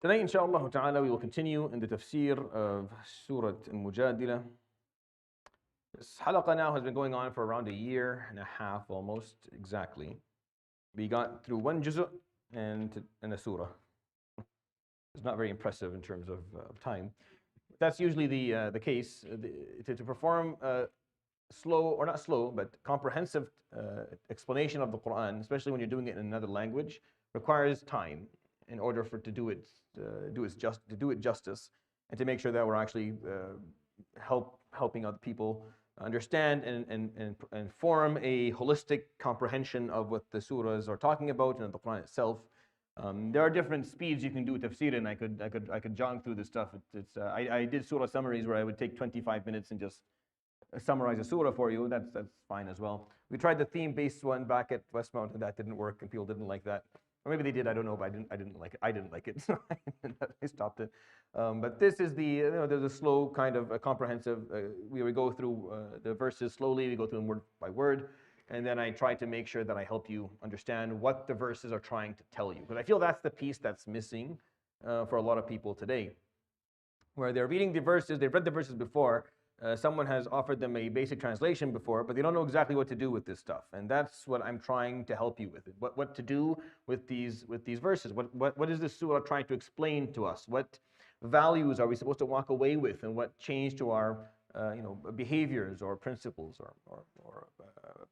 Today, inshallah ta'ala, we will continue in the tafsir of Surat Al-Mujadalah. This halaqah now has been going on for around a year and a half, almost exactly. We got through one juz' and a surah. It's not very impressive in terms of time. That's usually the case. To perform slow, or not slow, but comprehensive explanation of the Quran, especially when you're doing it in another language, requires time in order for it to do it justice, and to make sure that we're actually helping other people understand and form a holistic comprehension of what the surahs are talking about and the Quran itself. There are different speeds you can do tafsir, and I could jog through this stuff. I did surah summaries where I would take 25 minutes and just summarize a surah for you. That's fine as well. We tried the theme-based one back at Westmount, and that didn't work, and people didn't like that. Or maybe they did, I don't know, but I didn't like it. I didn't like it, so I stopped it. But this is there's a slow kind of a comprehensive. We go through the verses slowly. We go through them word by word, and then I try to make sure that I help you understand what the verses are trying to tell you. Because I feel that's the piece that's missing for a lot of people today, where they're reading the verses. They've read the verses before. Someone has offered them a basic translation before, but they don't know exactly what to do with this stuff. And that's what I'm trying to help you with. What to do with these verses. What is this surah trying to explain to us? What values are we supposed to walk away with, and what change to our behaviors or principles or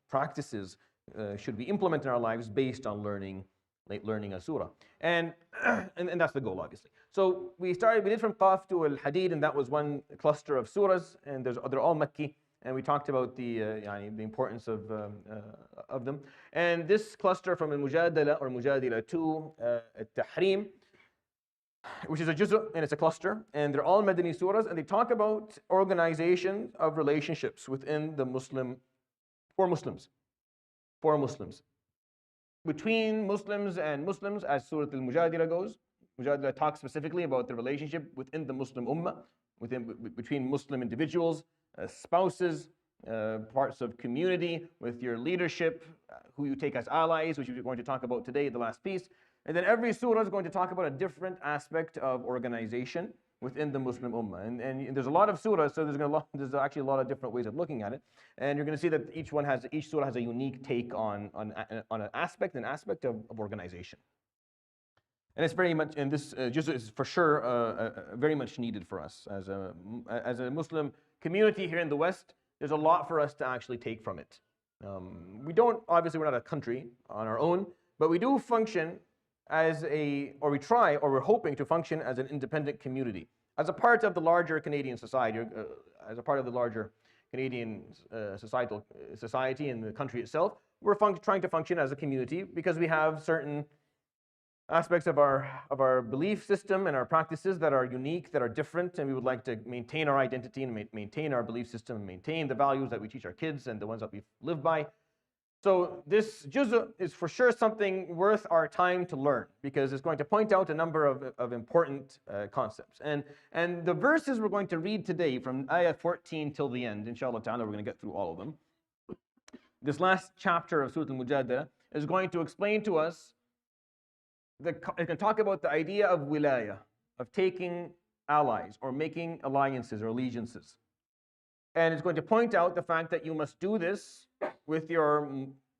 practices should we implement in our lives based on learning a surah. And that's the goal, obviously. So we did from Qaf to Al-Hadid, and that was one cluster of surahs, and they're all Makki, and we talked about the importance of them. And this cluster from Al-Mujadalah or Mujadalah to Al-Tahrim, which is a juz' and it's a cluster, and they're all Madani surahs, and they talk about organization of relationships within the for Muslims. Between Muslims and Muslims, as Surah Al-Mujadalah goes. Mujadalah talks specifically about the relationship within the Muslim ummah, between Muslim individuals, spouses, parts of community, with your leadership, who you take as allies, which we're going to talk about today, the last piece. And then every surah is going to talk about a different aspect of organization within the Muslim ummah. And there's a lot of surahs, so there's actually a lot of different ways of looking at it. And you're going to see that each surah has a unique take on an aspect of organization. And it's very much, and this juz' is for sure very much needed for us as a Muslim community here in the West. There's a lot for us to actually take from it. Obviously we're not a country on our own, but we do function we're hoping to function as an independent community, as a part of the larger Canadian society, as a part of the larger Canadian society and the country itself. We're trying to function as a community because we have certain aspects of our belief system and our practices that are unique, that are different, and we would like to maintain our identity and maintain our belief system and maintain the values that we teach our kids and the ones that we live by. So this juz' is for sure something worth our time to learn, because it's going to point out a number of important concepts. And the verses we're going to read today from ayah 14 till the end, inshallah ta'ala, we're going to get through all of them. This last chapter of Surat Al-Mujadalah is going to explain to us, it can talk about the idea of wilaya, of taking allies or making alliances or allegiances. And it's going to point out the fact that you must do this with your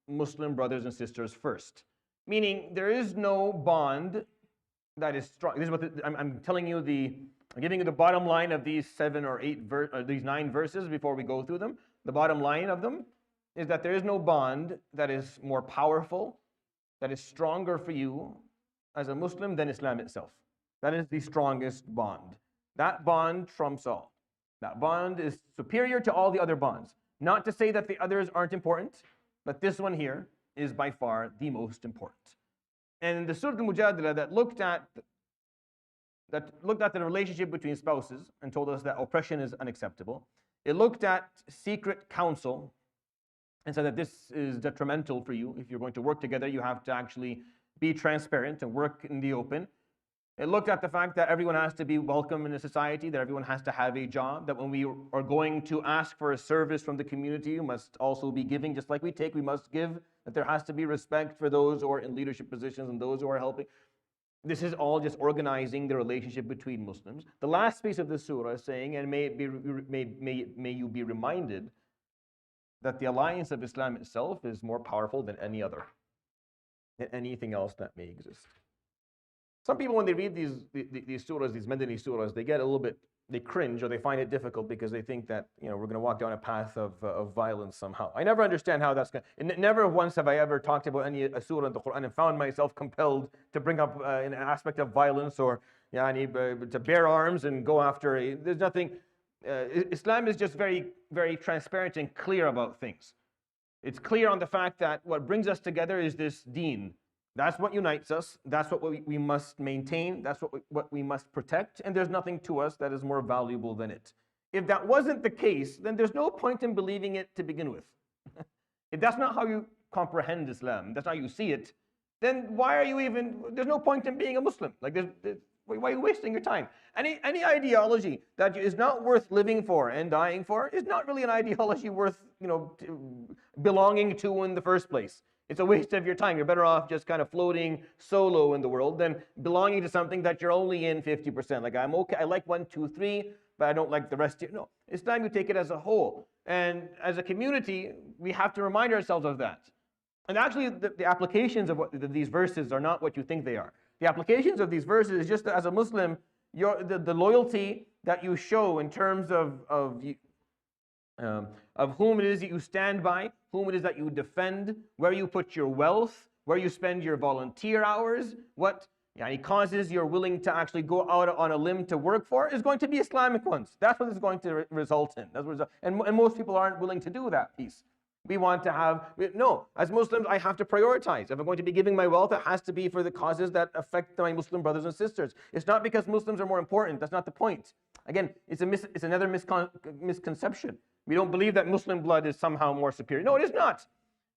Muslim brothers and sisters first. Meaning there is no bond that is strong. This is what I'm telling you, I'm giving you the bottom line of these 7 or 8 these 9 verses before we go through them. The bottom line of them is that there is no bond that is more powerful, that is stronger for you as a Muslim than Islam itself. That is the strongest bond. That bond trumps all. That bond is superior to all the other bonds. Not to say that the others aren't important, but this one here is by far the most important. And the Surah Al-Mujadalah that looked at the relationship between spouses and told us that oppression is unacceptable. It looked at secret counsel and said that this is detrimental for you. If you're going to work together, you have to actually be transparent and work in the open. It looked at the fact that everyone has to be welcome in a society, that everyone has to have a job, that when we are going to ask for a service from the community, we must also be giving. Just like we take, we must give, that there has to be respect for those who are in leadership positions and those who are helping. This is all just organizing the relationship between Muslims. The last piece of the surah is saying, and may you be reminded that the alliance of Islam itself is more powerful than any other, than anything else that may exist. Some people, when they read these surahs, these Madani surahs, they get a little bit, they cringe or they find it difficult because they think that, you know, we're going to walk down a path of violence somehow. I never understand how that's going to, never once have I ever talked about a surah in the Quran and found myself compelled to bring up an aspect of violence or to bear arms and go after there's nothing. Islam is just very, very transparent and clear about things. It's clear on the fact that what brings us together is this deen. That's what unites us. That's what we must maintain. That's what we must protect. And there's nothing to us that is more valuable than it. If that wasn't the case, then there's no point in believing it to begin with. If that's not how you comprehend Islam, that's how you see it, then why are you even, there's no point in being a Muslim. Like, why are you wasting your time? Any ideology that is not worth living for and dying for is not really an ideology worth, belonging to in the first place. It's a waste of your time. You're better off just kind of floating solo in the world than belonging to something that you're only in 50%. Like, I'm okay, I like 1, 2, 3, but I don't like the rest. No, it's time you take it as a whole. And as a community, we have to remind ourselves of that. And actually, the applications of these verses are not what you think they are. The applications of these verses is just that as a Muslim, the loyalty that you show in terms of whom it is that you stand by, whom it is that you defend, where you put your wealth, where you spend your volunteer hours, what causes you're willing to actually go out on a limb to work for is going to be Islamic ones. That's what it's going to result in. And most people aren't willing to do that piece. We want to have, no, as Muslims, I have to prioritize. If I'm going to be giving my wealth, it has to be for the causes that affect my Muslim brothers and sisters. It's not because Muslims are more important. That's not the point. Again, it's another misconception. We don't believe that Muslim blood is somehow more superior. No, it is not.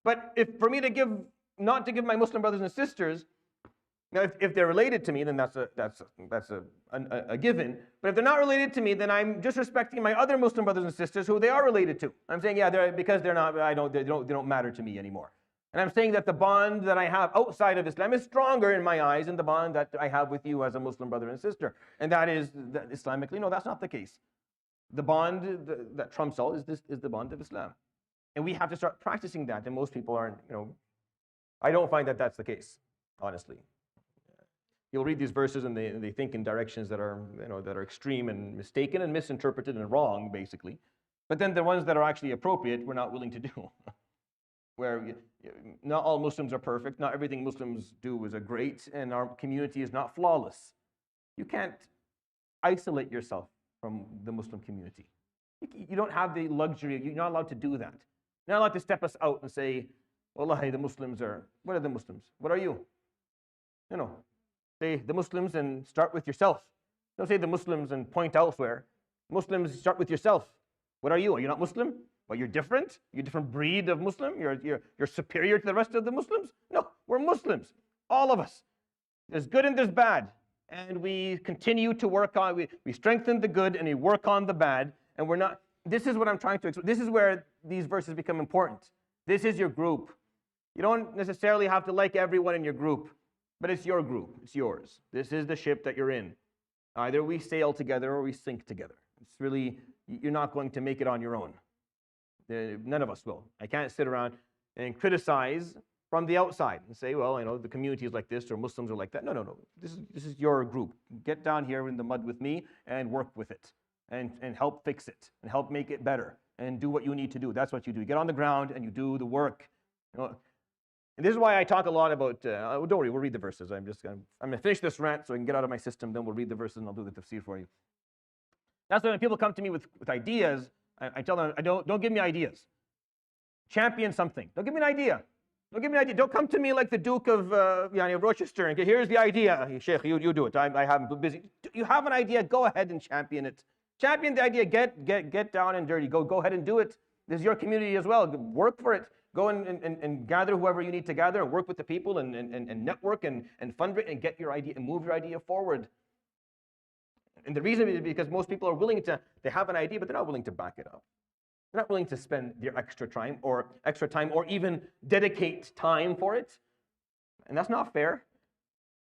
But if for me to not to give my Muslim brothers and sisters, now if they're related to me, then that's a given. But if they're not related to me, then I'm disrespecting my other Muslim brothers and sisters who they are related to. I'm saying, because they're not, they don't matter to me anymore. And I'm saying that the bond that I have outside of Islam is stronger in my eyes than the bond that I have with you as a Muslim brother and sister. And that is Islamically, no, that's not the case. The bond that trumps all is the bond of Islam. And we have to start practicing that. And most people aren't, I don't find that that's the case, honestly. You'll read these verses and they think in directions that are, that are extreme and mistaken and misinterpreted and wrong, basically. But then the ones that are actually appropriate, we're not willing to do. Where not all Muslims are perfect, not everything Muslims do is great, and our community is not flawless. You can't isolate yourself from the Muslim community. You don't have the luxury, you're not allowed to do that. You're not allowed to step us out and say, Wallahi, the Muslims what are the Muslims? What are you? Say the Muslims and start with yourself. Don't say the Muslims and point elsewhere. Muslims, start with yourself. What are you? Are you not Muslim? Well, you're different. You're a different breed of Muslim. You're superior to the rest of the Muslims. No, we're Muslims. All of us. There's good and there's bad. And we continue to work on, we strengthen the good and we work on the bad. And we're not, this is what I'm trying to explain. This is where these verses become important. This is your group. You don't necessarily have to like everyone in your group, but it's your group. It's yours. This is the ship that you're in. Either we sail together or we sink together. It's really, you're not going to make it on your own. None of us will. I can't sit around and criticize from the outside and say, well, the community is like this or Muslims are like that. No. This is your group. Get down here in the mud with me and work with it and help fix it and help make it better and do what you need to do. That's what you do. You get on the ground and you do the work. And this is why I talk a lot about, don't worry, we'll read the verses. I'm going to finish this rant so I can get out of my system, then we'll read the verses and I'll do the tafsir for you. That's why when people come to me with ideas, I tell them, don't give me ideas. Champion something. Don't give me an idea. Don't give me an idea. Don't come to me like the Duke of Rochester and here's the idea. Sheikh, you do it. I haven't busy. You have an idea, go ahead and champion it. Champion the idea, get down and dirty. Go ahead and do it. This is your community as well. Work for it. Go and gather whoever you need to gather and work with the people and network and fundraise and get your idea and move your idea forward. And the reason is because most people are willing to, they have an idea, but they're not willing to back it up. They're not willing to spend their extra time or even dedicate time for it. And that's not fair.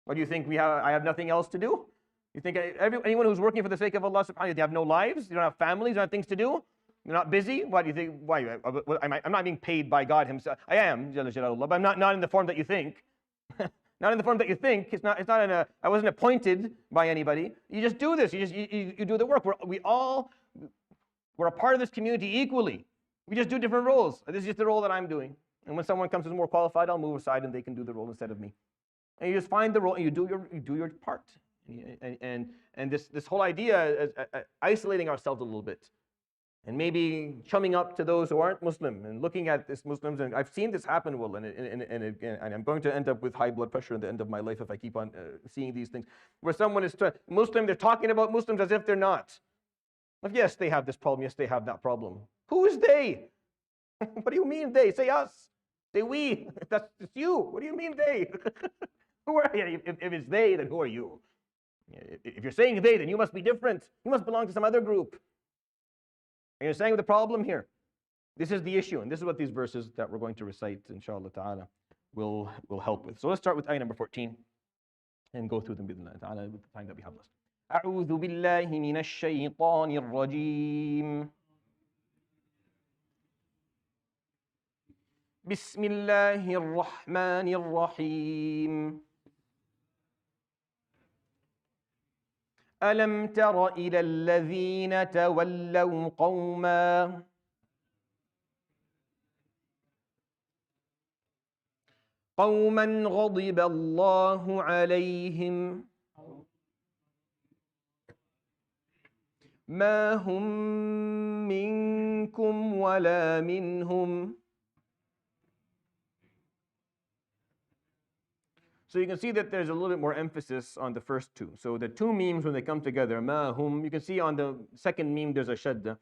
What do you think? I have nothing else to do? You think anyone who's working for the sake of Allah subhanahu wa ta'ala, they have no lives? You don't have families? You don't have things to do? You're not busy? Why do you think? Why? I'm not being paid by God Himself. I am, but I'm not in the form that you think. Not in the form that you think. It's not in a. I wasn't appointed by anybody. You just do this. You do the work. We're a part of this community equally. We just do different roles. This is just the role that I'm doing. And when someone comes who's more qualified, I'll move aside and they can do the role instead of me. And you just find the role and you do your part. And this whole idea is isolating ourselves a little bit, and maybe chumming up to those who aren't Muslim and looking at this Muslims. And I've seen this happen, Will, and I'm going to end up with high blood pressure at the end of my life if I keep on seeing these things, where someone is Muslim, they're talking about Muslims as if they're not. Like, yes, they have this problem. Yes, they have that problem. Who is they? What do you mean they? Say us. Say we. It's you. What do you mean they? Who are you? If it's they, then who are you? If you're saying they, then you must be different. You must belong to some other group. And you're saying the problem here. This is the issue, and this is what these verses that we're going to recite, inshallah ta'ala, will help with. So let's start with ayah number 14 and go through them with the time that we have left. أعوذ بالله من الشيطان الرجيم. بسم الله الرحمن الرحيم. ألم تر إلى الذين تولوا قوما غضب الله عليهم ما هم منكم ولا منهم. So you can see that there's a little bit more emphasis on the first two. So the two memes, when they come together, ma hum, you can see on the second meme there's a shadda.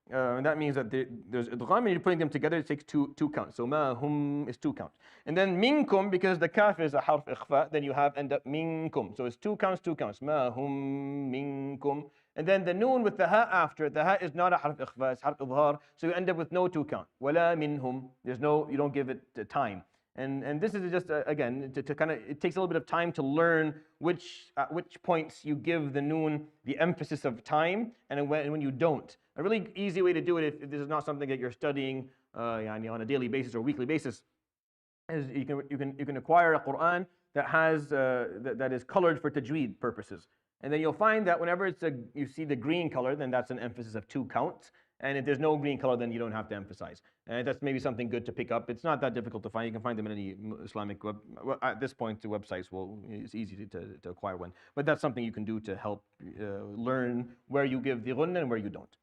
And that means that there's idgham, and you're putting them together, it takes two counts. So ma hum is 2 counts. And then minkum, because the kaf is a harf ikhfa, then you have end up minkum. So it's 2 counts, 2 counts. Ma hum minkum. And then the noon with the ha after, the ha is not a harf ikhfa, it's harf idhar. So you end up with no 2 count. Wala minhum. You don't give it time. And this is just, again, to kind of, it takes a little bit of time to learn at which points you give the noon the emphasis of time and when you don't. A really easy way to do it, if this is not something that you're studying on a daily basis or weekly basis, is you can acquire a Quran that has that is colored for tajweed purposes. And then you'll find that whenever you see the green color, then that's an emphasis of 2 counts. And if there's no green color, then you don't have to emphasize. And that's maybe something good to pick up. It's not that difficult to find. You can find them in any Islamic at this point, the websites it's easy to acquire one. But that's something you can do to help learn where you give the ghunna and where you don't.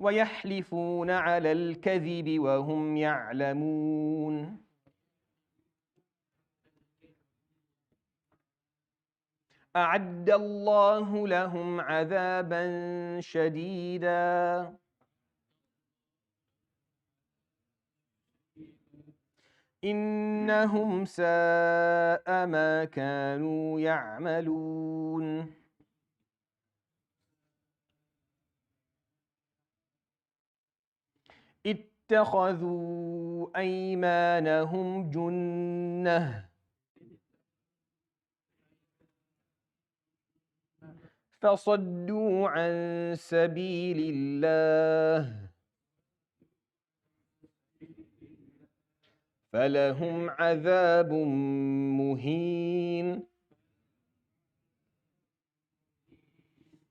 وَيَحْلِفُونَ عَلَى الْكَذِبِ وَهُمْ يَعْلَمُونَ. أَعَدَّ اللَّهُ لَهُمْ عَذَابًا شَدِيدًا إنهم ساء ما كانوا يعملون. اتخذوا أيمانهم جنة فصدوا عن سبيل الله فلهم عذاب مهين.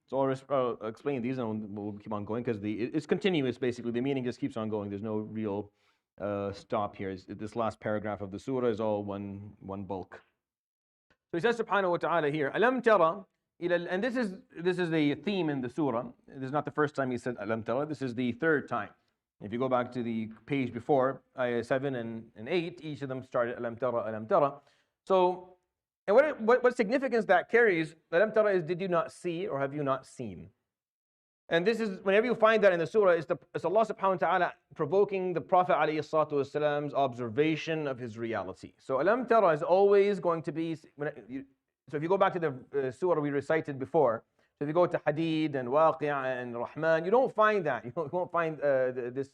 So I'll explain these and we'll keep on going because it's continuous basically. The meaning just keeps on going. There's no real stop here. This last paragraph of the surah is all one bulk. So he says subhanahu wa ta'ala here, Alam tara, and this is the theme in the surah. This is not the first time he said Alam tara. This is the 3rd time. If you go back to the page before, ayah 7 and 8, each of them started Alam tara, Alam tara. So, and what significance that carries, Alam tara is did you not see or have you not seen? And this is, whenever you find that in the surah, it's Allah subhanahu wa ta'ala provoking the Prophet alayhi salatu wasalam's observation of his reality. So Alam tara is always going to be, so if you go back to the surah we recited before, so if you go to Hadid and Waqi'ah and Rahman, you don't find that. You won't find this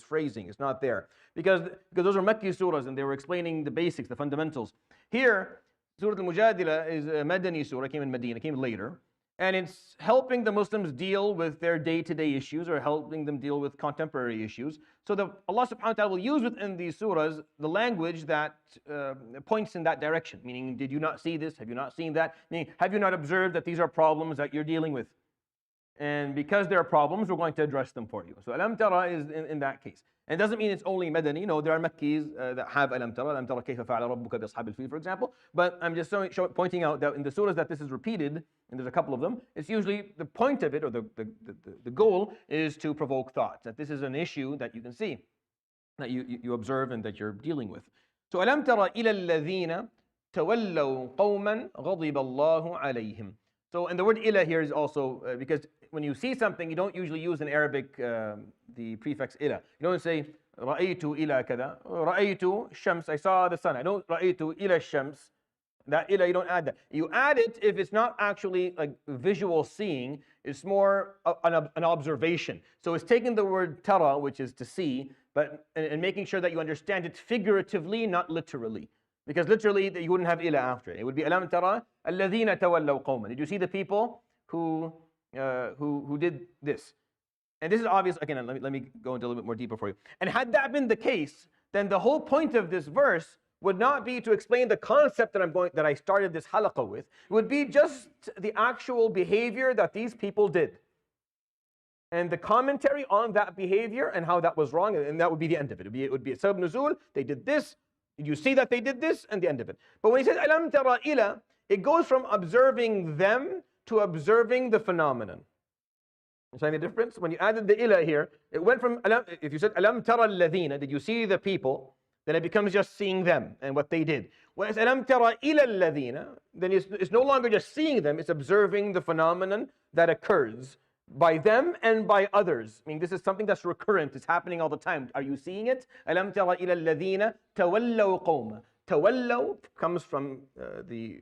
phrasing. It's not there. Because those are Makki surahs and they were explaining the basics, the fundamentals. Here, Surah Al-Mujadalah is a Madani surah, came in Medina, came later. And it's helping the Muslims deal with their day-to-day issues or helping them deal with contemporary issues. So Allah subhanahu wa ta'ala will use within these surahs the language that points in that direction. Meaning, did you not see this? Have you not seen that? Meaning, have you not observed that these are problems that you're dealing with? And because there are problems, we're going to address them for you. So Alam Tara is in that case. And it doesn't mean it's only Madani. No, there are Makkis that have Alam Tara kayfa fa'ala rabbuka bi ashabil fil, for example. But I'm just pointing out that in the surahs that this is repeated, and there's a couple of them, it's usually the point of it, or the goal, is to provoke thought. That this is an issue that you can see, that you observe and that you're dealing with. So Alam Tara ila alladhina tawallaw qawman ghadiba Allahu alayhim. So, and the word ila here is also, because when you see something, you don't usually use in Arabic the prefix ila. You don't say, ra'aytu ila kada, ra'aytu shams, I saw the sun. I don't ra'aytu ila shams. That ila, you don't add that. You add it if it's not actually like visual seeing, it's more an observation. So it's taking the word tara, which is to see, but and making sure that you understand it figuratively, not literally. Because literally, you wouldn't have ila after it. It would be alam tara alladhina tawallaw qawman. Did you see the people who did this? And this is obvious. Again, let me go into a little bit more deeper for you. And had that been the case, then the whole point of this verse would not be to explain the concept that I started this halaqah with. It would be just the actual behavior that these people did, and the commentary on that behavior and how that was wrong, and that would be the end of it. It would be a sabab nuzul. They did this. Did you see that they did this? And the end of it. But when he says alam tara ila, it goes from observing them to observing the phenomenon. You see the difference? When you added the ila here, it went from alam, if you said alam tara alladhina, did you see the people? Then it becomes just seeing them and what they did. When it's alam tara ila alladhina, then it's no longer just seeing them, it's observing the phenomenon that occurs by them and by others. I mean, this is something that's recurrent. It's happening all the time. Are you seeing it? Alam tara ila alladhina tawallaw qawma. Tawallaw comes from the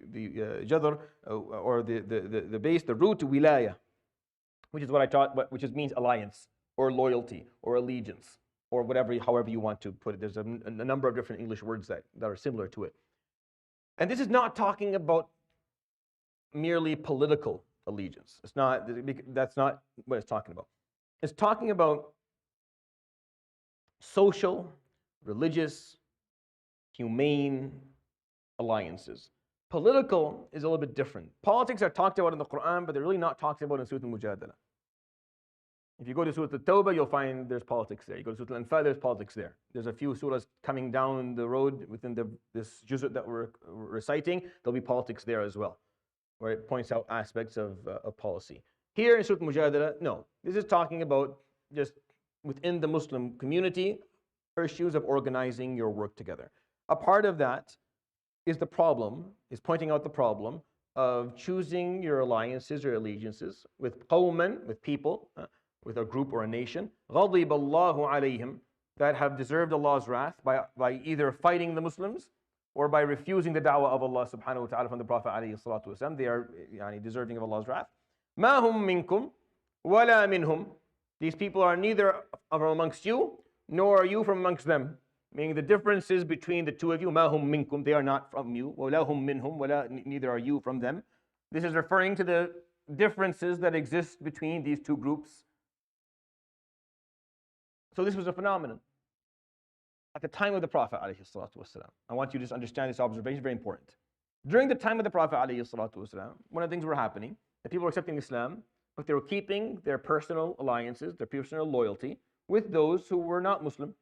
jadr, or the base, the root wilaya, which is what I taught, which means alliance or loyalty or allegiance or whatever, however you want to put it. There's a number of different English words that are similar to it. And this is not talking about merely political allegiance. That's not what it's talking about. It's talking about social, religious, humane alliances. Political is a little bit different. Politics are talked about in the Quran, but they're really not talked about in Surat Al-Mujadalah. If you go to Surah At-Tawbah, you'll find there's politics there. You go to Surah Al-Anfal, there's politics there. There's a few surahs coming down the road within this Juzz that we're reciting. There'll be politics there as well, where it points out aspects of policy. Here in Surah Al-Mujadalah, no. This is talking about just within the Muslim community, issues of organizing your work together. A part of that is pointing out the problem of choosing your alliances or allegiances with qawman, with people, with a group or a nation, غَضِبَ اللَّهُ عَلَيْهِمْ, that have deserved Allah's wrath by either fighting the Muslims or by refusing the da'wah of Allah subhanahu wa ta'ala from the Prophet alayhi salatu wasalam. They are deserving of Allah's wrath. مَا هُمْ مِنْكُمْ وَلَا مِنْهُمْ. These people are neither from amongst you, nor are you from amongst them. Meaning the differences between the two of you, مَا هُمْ مِنْكُمْ, they are not from you, وَلَا هُمْ مِنْهُمْ, neither are you from them. This is referring to the differences that exist between these two groups. So this was a phenomenon at the time of the Prophet ﷺ. I want you to just understand this observation, very important. During the time of the Prophet ﷺ, one of the things were happening, that people were accepting Islam, but they were keeping their personal alliances, their personal loyalty with those who were not Muslim,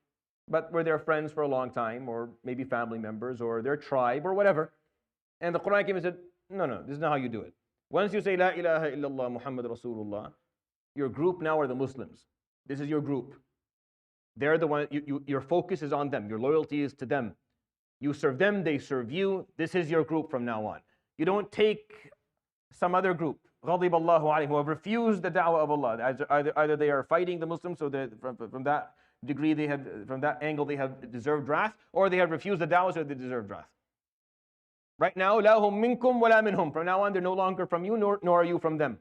but were their friends for a long time, or maybe family members, or their tribe, or whatever. And the Quran came and said, no, this is not how you do it. Once you say, La ilaha illallah Muhammad Rasulullah, your group now are the Muslims. This is your group. They're the one, your focus is on them. Your loyalty is to them. You serve them, they serve you. This is your group from now on. You don't take some other group, غَضِبَ اللَّهُ عَلَيْهِمْ, who have refused the da'wah of Allah. Either they are fighting the Muslims, so that from that degree from that angle they have deserved wrath, or they have refused the da'wah, so they deserved wrath. Right now, لَا هُمْ مِنْكُمْ وَلَا مِنْهُمْ. From now on, they're no longer from you, nor are you from them.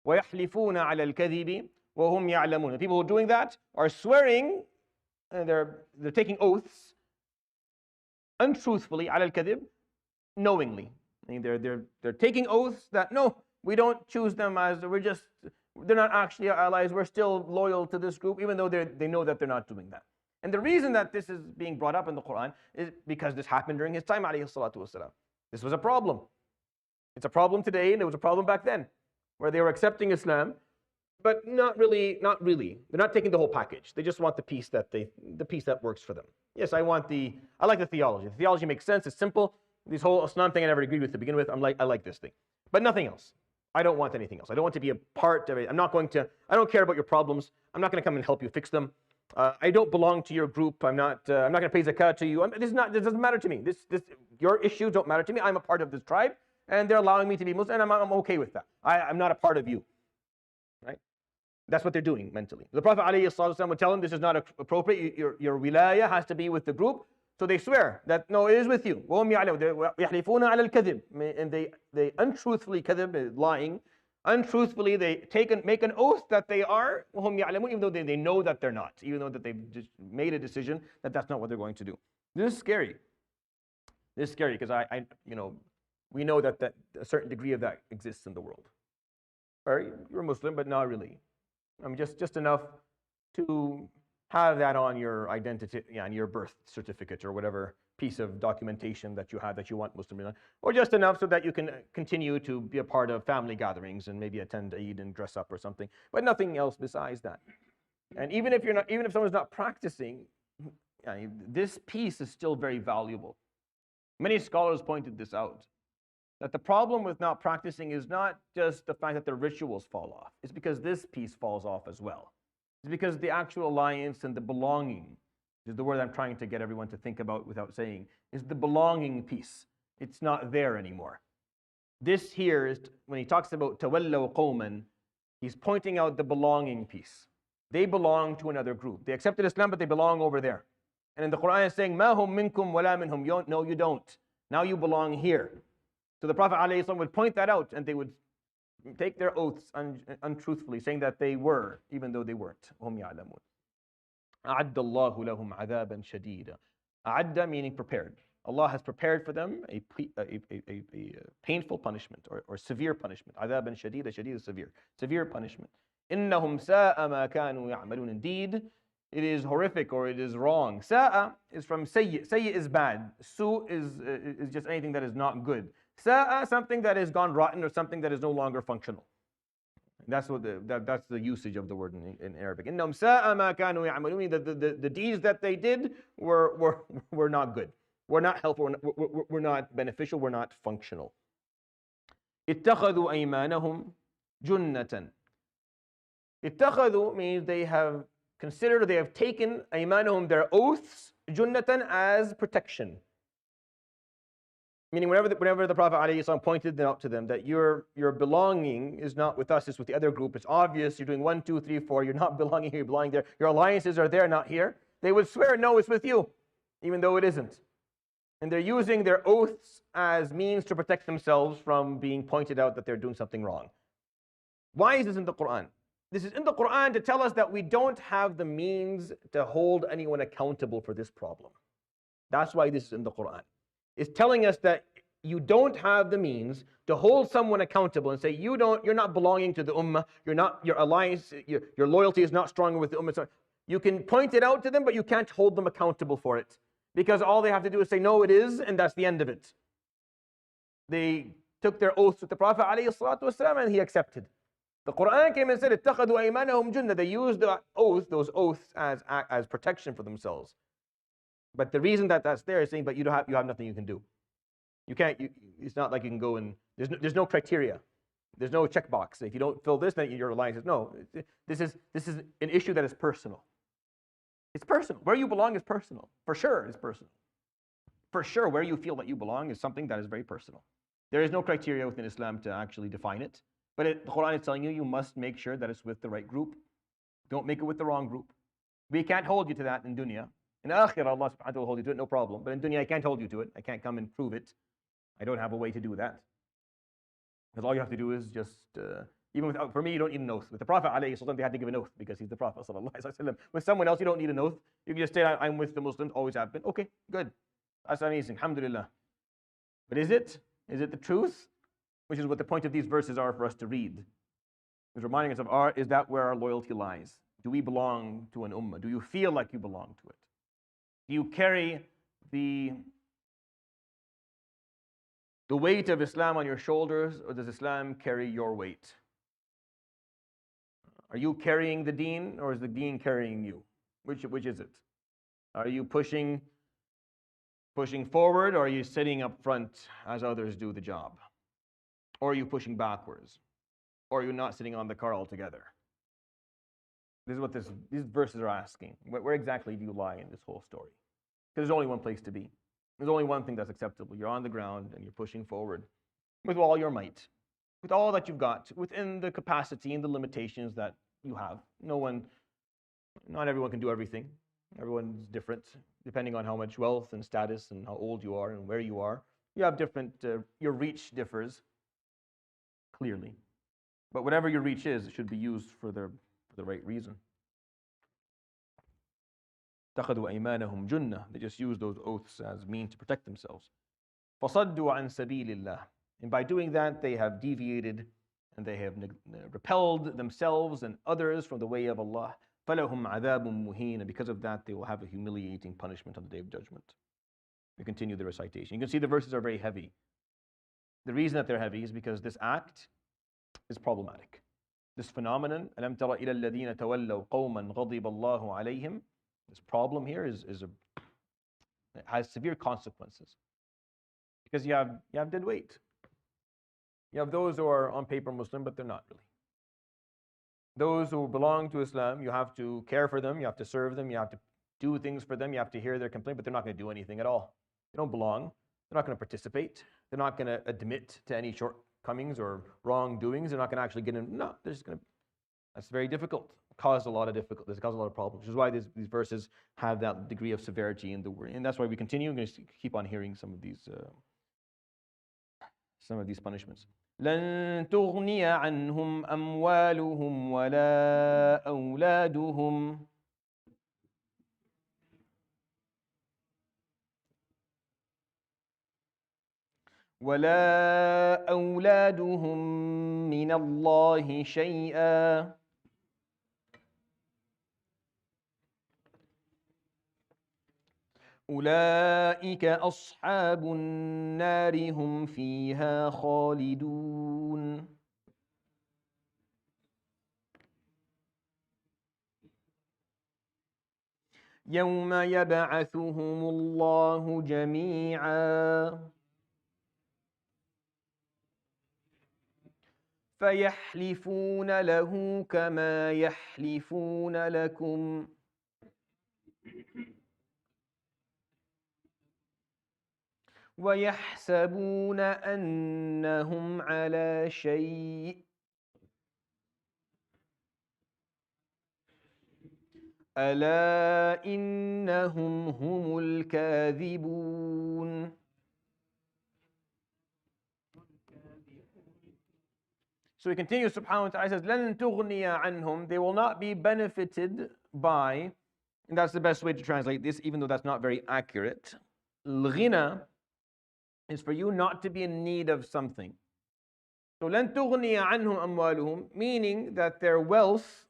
وَيَحْلِفُونَ عَلَى الْكَذِبِ وَهُمْ يَعْلَمُونَ. The people who are doing that are swearing, and they're taking oaths untruthfully, على الكذب, knowingly. I mean, they're taking oaths that no, we don't choose them as they're not actually our allies. We're still loyal to this group, even though they know that they're not doing that. And the reason that this is being brought up in the Quran is because this happened during his time, alayhi salatu wasalam. This was a problem. It's a problem today, and it was a problem back then, where they were accepting Islam, but not really. They're not taking the whole package. They just want the piece that works for them. Yes, I like the theology. The theology makes sense. It's simple. This whole Islam thing I never agreed with to begin with. I like this thing, but nothing else. I don't want anything else. I don't want to be a part of it. I don't care about your problems. I'm not going to come and help you fix them. I don't belong to your group. I'm not going to pay zakat to you. This doesn't matter to me. Your issues don't matter to me. I'm a part of this tribe, and they're allowing me to be Muslim, and I'm okay with that. I'm not a part of you. Right? That's what they're doing mentally. The Prophet ﷺ would tell them this is not appropriate. Your wilayah has to be with the group. So they swear that no, it is with you. And they untruthfully, kadhib, lying, untruthfully they make an oath that they are, even though they know that they're not, even though that they've just made a decision that that's not what they're going to do. This is scary. This is scary because we know that a certain degree of that exists in the world. Right? You're a Muslim, but not really. I mean, just enough to have that on your identity, on your birth certificate or whatever piece of documentation that you have that you want Muslim, or just enough so that you can continue to be a part of family gatherings and maybe attend Eid and dress up or something, but nothing else besides that. And even if someone's not practicing, this piece is still very valuable. Many scholars pointed this out, that the problem with not practicing is not just the fact that the rituals fall off. It's because this piece falls off as well. It's because the actual alliance and the belonging, is the word I'm trying to get everyone to think about without saying, is the belonging piece. It's not there anymore. This here is, when he talks about tawallaw qawman, he's pointing out the belonging piece. They belong to another group. They accepted Islam, but they belong over there. And in the Quran, it's saying, ma hum minkum wala minhum. No, you don't. Now you belong here. So the Prophet ﷺ would point that out, and they would take their oaths untruthfully, saying that they were, even though they weren't. هُمْ يَعْلَمُونَ أَعَدَّ اللَّهُ لَهُمْ عَذَابًا شَدِيدًا. أَعَدَّ meaning prepared. Allah has prepared for them a painful punishment or severe punishment. عَذَابًا شَدِيدًا, شديد is severe. Severe punishment. إِنَّهُمْ سَاءَ مَا كَانُوا يَعْمَلُونَ. Indeed, it is horrific or it is wrong. Sa'a is from sayyi'. Sayyi' is bad. Su is just anything that is not good. Sa'a, something that has gone rotten or something that is no longer functional. That's the usage of the word in Arabic. إِنَّهُمْ سَاءَ مَا كَانُوا يَعْمَلُونَ. The deeds that they did were not good. Were not helpful. Were not beneficial. Were not functional. اتَّخَذُوا أَيْمَانَهُمْ جُنَّةً. اتَّخَذُوا means they have considered, or they have taken أَيْمَانَهُمْ, their oaths, junnatan, as protection. Meaning whenever the Prophet ﷺ pointed out to them that your belonging is not with us, it's with the other group. It's obvious you're doing 1, 2, 3, 4. You're not belonging here, you're belonging there. Your alliances are there, not here. They would swear, no, it's with you, even though it isn't. And they're using their oaths as means to protect themselves from being pointed out that they're doing something wrong. Why is this in the Quran? This is in the Quran to tell us that we don't have the means to hold anyone accountable for this problem. That's why this is in the Quran. It's telling us that you don't have the means to hold someone accountable and say you're not belonging to the ummah, your alliance, your loyalty is not stronger with the ummah. So you can point it out to them, but you can't hold them accountable for it, because all they have to do is say no, it is, and that's the end of it. They took their oaths with the Prophet ﷺ, and he accepted. The Quran came and said, اتَّخَذُوا أَيْمَانَهُمْ جُنَّةً. They used those oaths as protection for themselves. But the reason that that's there is saying, but you have nothing you can do. You can't. It's not like you can go and there's no criteria. There's no checkbox. If you don't fill this, then your alliance is no. This is an issue that is personal. It's personal. Where you belong is personal. For sure, it's personal. For sure, where you feel that you belong is something that is very personal. There is no criteria within Islam to actually define it. But the Quran is telling you must make sure that it's with the right group. Don't make it with the wrong group. We can't hold you to that in dunya. In akhirah, Allah subhanahu wa ta'ala will hold you to it, no problem. But in dunya, I can't hold you to it. I can't come and prove it. I don't have a way to do that. Because all you have to do is just, even for me, you don't need an oath. With the Prophet ﷺ, they had to give an oath because he's the Prophet ﷺ. With someone else, you don't need an oath. You can just say, I'm with the Muslims, always have been. Okay, good. That's amazing. Alhamdulillah. But is it? Is it the truth? Which is what the point of these verses are for us to read. It's reminding us of, is that where our loyalty lies? Do we belong to an ummah? Do you feel like you belong to it? Do you carry the weight of Islam on your shoulders, or does Islam carry your weight? Are you carrying the deen, or is the deen carrying you? Which is it? Are you pushing forward, or are you sitting up front as others do the job? Or are you pushing backwards? Or are you not sitting on the car altogether? This is what these verses are asking. Where exactly do you lie in this whole story? Because there's only one place to be. There's only one thing that's acceptable. You're on the ground and you're pushing forward with all your might, with all that you've got, within the capacity and the limitations that you have. Not everyone can do everything. Everyone's different, depending on how much wealth and status and how old you are and where you are. You have different, your reach differs, clearly. But whatever your reach is, it should be used for the right reason. اتخذوا أيمانهم جنة. They just use those oaths as means to protect themselves. فصدوا عن سبيل الله. And by doing that, they have deviated and they have repelled themselves and others from the way of Allah. فَلَهُمْ عَذَابٌ مُهِينٌ. And because of that, they will have a humiliating punishment on the Day of Judgment. We continue the recitation. You can see the verses are very heavy. The reason that they're heavy is because this act is problematic. This phenomenon, أَلَمْ تَرَ إِلَى الَّذِينَ تَوَلَّوْا قَوْمًا غَضِبَ اللَّهُ عَلَيْهِمْ. This problem here it has severe consequences. Because you have dead weight. You have those who are on paper Muslim, but they're not really. Those who belong to Islam, you have to care for them, you have to serve them, you have to do things for them, you have to hear their complaint, but they're not going to do anything at all. They don't belong. They're not going to participate. They're not going to admit to any shortcomings or wrongdoings. They're not going to actually get in. No, they're just going to. That's very difficult. Caused a lot of difficulties. Caused a lot of problems. Which is why these verses have that degree of severity in the word, and that's why we continue. We're going to keep on hearing some of these punishments. لن تغني عنهم أموالهم ولا أولادهم من الله شيئا أولئك أصحاب النار هم فيها خالدون. يوم يبعثهم الله جميعا فيحلفون له كما يحلفون لكم ويحسبون أنهم على شيء ألا إنهم هم الكاذبون. So he continues, subhanahu wa ta'ala, says, لَن تُغْنِيَ عَنْهُمْ. They will not be benefited by, and that's the best way to translate this, even though that's not very accurate. Al-ghina is for you not to be in need of something. So لَن تُغْنِيَ عَنْهُمْ أَمْوَالُهُم, meaning that their wealth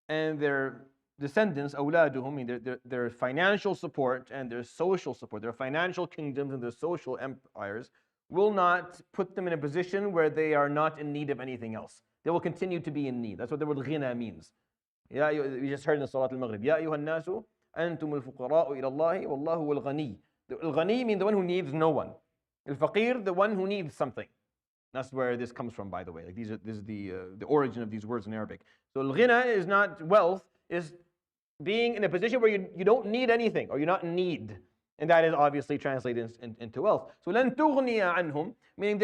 and their descendants, أَوْلَادُهُم, meaning their financial support and their social support, their financial kingdoms and their social empires, will not put them in a position where they are not in need of anything else. They will continue to be in need. That's what the word ghina means. We just heard in Salat al-Maghrib, يَا أَيُّهَا النَّاسُ أَنْتُمُ الْفُقَرَاءُ إِلَى اللَّهِ وَاللَّهُ هُوَ الْغَنِيُّ. Al-ghani means the one who needs no one. Al-faqir, the one who needs something. That's where this comes from, by the way. Like this is the origin of these words in Arabic. So al-ghina is not wealth, is being in a position where you don't need anything, or you're not in need. And that is obviously translated into wealth. So لَن تُغْنِيَ عَنْهُم, meaning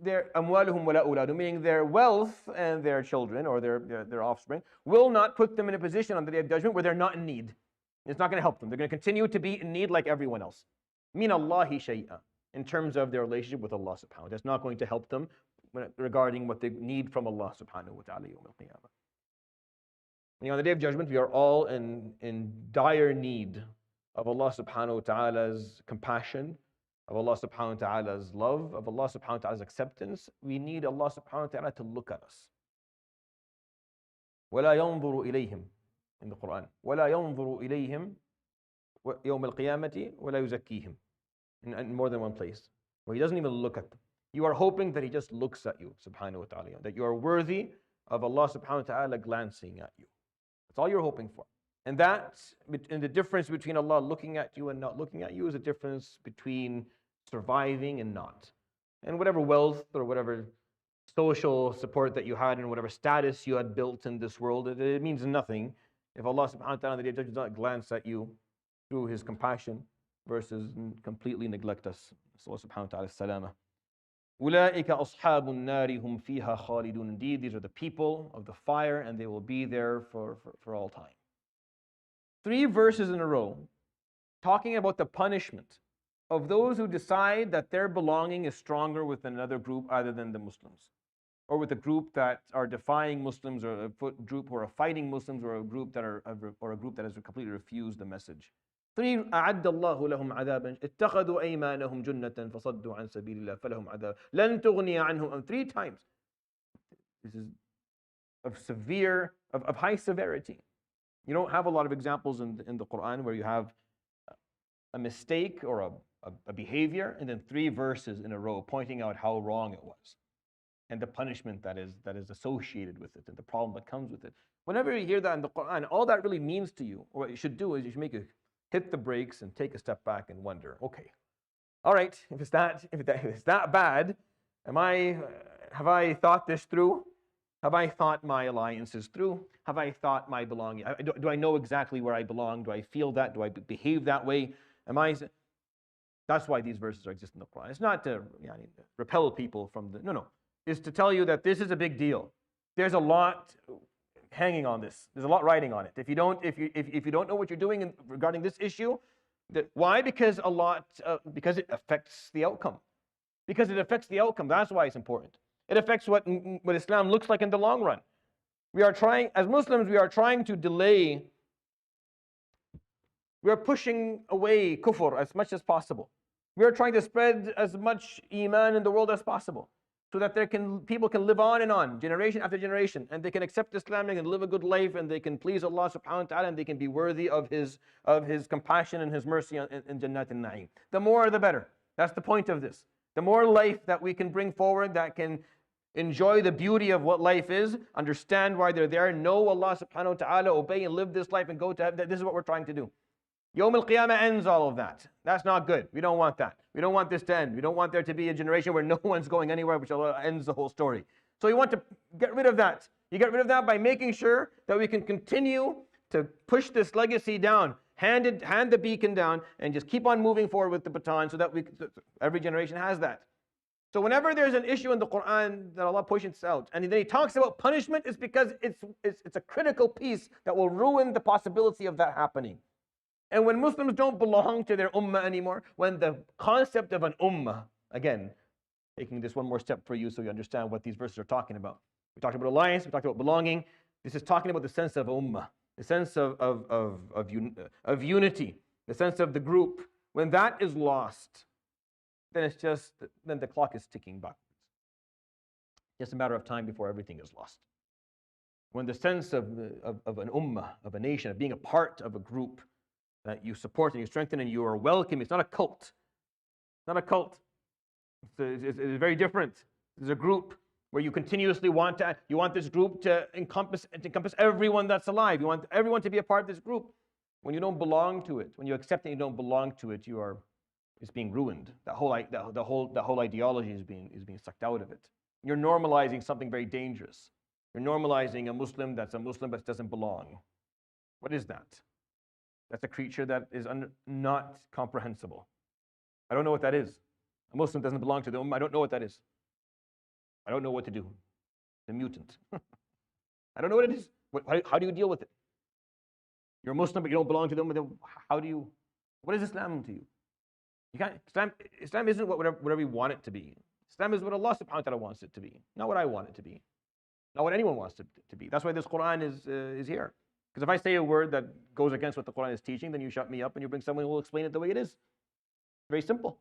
their أَمْوَالُهُمْ وَلَا أُولَادُهُم, meaning their wealth and their children or their offspring will not put them in a position on the Day of Judgment where they're not in need. It's not going to help them. They're going to continue to be in need like everyone else. مِنَ اللَّهِ شَيْئًا, in terms of their relationship with Allah subhanahu wa ta'ala. That's not going to help them regarding what they need from Allah subhanahu wa ta'ala yawm al-qiyamah. On the Day of Judgment, we are all in dire need of Allah subhanahu wa ta'ala's compassion, of Allah subhanahu wa ta'ala's love, of Allah subhanahu wa ta'ala's acceptance, we need Allah subhanahu wa ta'ala to look at us. وَلَا يَنظُرُ إِلَيْهِمْ in the Quran. وَلَا يَنظُرُ إِلَيْهِمْ يَوْمَ الْقِيَامَةِ وَلَا يُزَكِّيهِمْ in more than one place, where He doesn't even look at them. You are hoping that He just looks at you, subhanahu wa ta'ala, that you are worthy of Allah subhanahu wa ta'ala glancing at you. That's all you're hoping for. And the difference between Allah looking at you and not looking at you is a difference between surviving and not. And whatever wealth or whatever social support that you had and whatever status you had built in this world, it means nothing if Allah subhanahu wa ta'ala on the day of judgment does not glance at you through His compassion versus completely neglect us. Allah subhanahu wa ta'ala salama. أُولَٰئِكَ أَصْحَابُ النَّارِ هُمْ فِيهَا خَالِدُونَ. Indeed, these are the people of the fire, and they will be there for all time. 3 verses in a row talking about the punishment of those who decide that their belonging is stronger with another group other than the Muslims, or with a group that are defying Muslims, or a group who are fighting Muslims, or a group that has completely refused the message. 3 أعد الله لهم عذابا اتخذوا أيمانهم جنة فصدوا عن سبيل الله فلهم عذاب لن تغني عنهم. 3 times. This is of high severity. You don't have a lot of examples in the Quran where you have a mistake or a behavior and then 3 verses in a row pointing out how wrong it was and the punishment that is associated with it and the problem that comes with it. Whenever you hear that in the Quran, all that really means to you, or what you should do, is you should hit the brakes and take a step back and wonder, okay, all right, if it's that bad, have I thought this through? Have I thought my alliances through? Have I thought my belonging? Do I know exactly where I belong? Do I feel that? Do I behave that way? That's why these verses exist in the Quran. It's not to repel people from no. It's to tell you that this is a big deal. There's a lot hanging on this. There's a lot riding on it. If you don't know what you're doing regarding this issue, why? Because it affects the outcome. Because it affects the outcome. That's why it's important. It affects what Islam looks like in the long run. As Muslims, we are trying to delay. We are pushing away kufr as much as possible. We are trying to spread as much iman in the world as possible, so that people can live on and on, generation after generation, and they can accept Islam and live a good life, and they can please Allah subhanahu wa ta'ala, and they can be worthy of His compassion and His mercy in Jannat al-Na'im. The more the better. That's the point of this. The more life that we can bring forward that can enjoy the beauty of what life is, understand why they're there, know Allah subhanahu wa ta'ala, obey and live this life and go to heaven. This is what we're trying to do. Yawm al-Qiyamah ends all of that. That's not good. We don't want that. We don't want this to end. We don't want there to be a generation where no one's going anywhere, which ends the whole story. So you want to get rid of that. You get rid of that by making sure that we can continue to push this legacy down, hand the beacon down, and just keep on moving forward with the baton, so that every generation has that. So whenever there's an issue in the Quran that Allah pushes out, and then He talks about punishment, it's because it's a critical piece that will ruin the possibility of that happening. And when Muslims don't belong to their ummah anymore, when the concept of an ummah, again, taking this one more step for you so you understand what these verses are talking about. We talked about alliance, we talked about belonging. This is talking about the sense of ummah, the sense of unity, the sense of the group. When that is lost, then the clock is ticking backwards. Just a matter of time before everything is lost. When the sense of an ummah, of a nation, of being a part of a group that you support and you strengthen and you are welcome, it's not a cult. It's not a cult. It's very different. It's a group where you continuously want this group to encompass everyone that's alive. You want everyone to be a part of this group. When you don't belong to it, when you accept that you don't belong to it, it's being ruined. The whole ideology is being sucked out of it. You're normalizing something very dangerous. You're normalizing a Muslim that doesn't belong. What is that? That's a creature that is not comprehensible. I don't know what that is. A Muslim doesn't belong to the Ummah. I don't know what that is. I don't know what to do. It's a mutant. I don't know what it is. How do you deal with it? You're a Muslim, but you don't belong to the Ummah. What is Islam to you? Islam isn't whatever we want it to be. Islam is what Allah subhanahu wa ta'ala wants it to be, not what I want it to be, not what anyone wants it to be. That's why this Quran is here. Because if I say a word that goes against what the Quran is teaching, then you shut me up and you bring someone who will explain it the way it is. Very simple.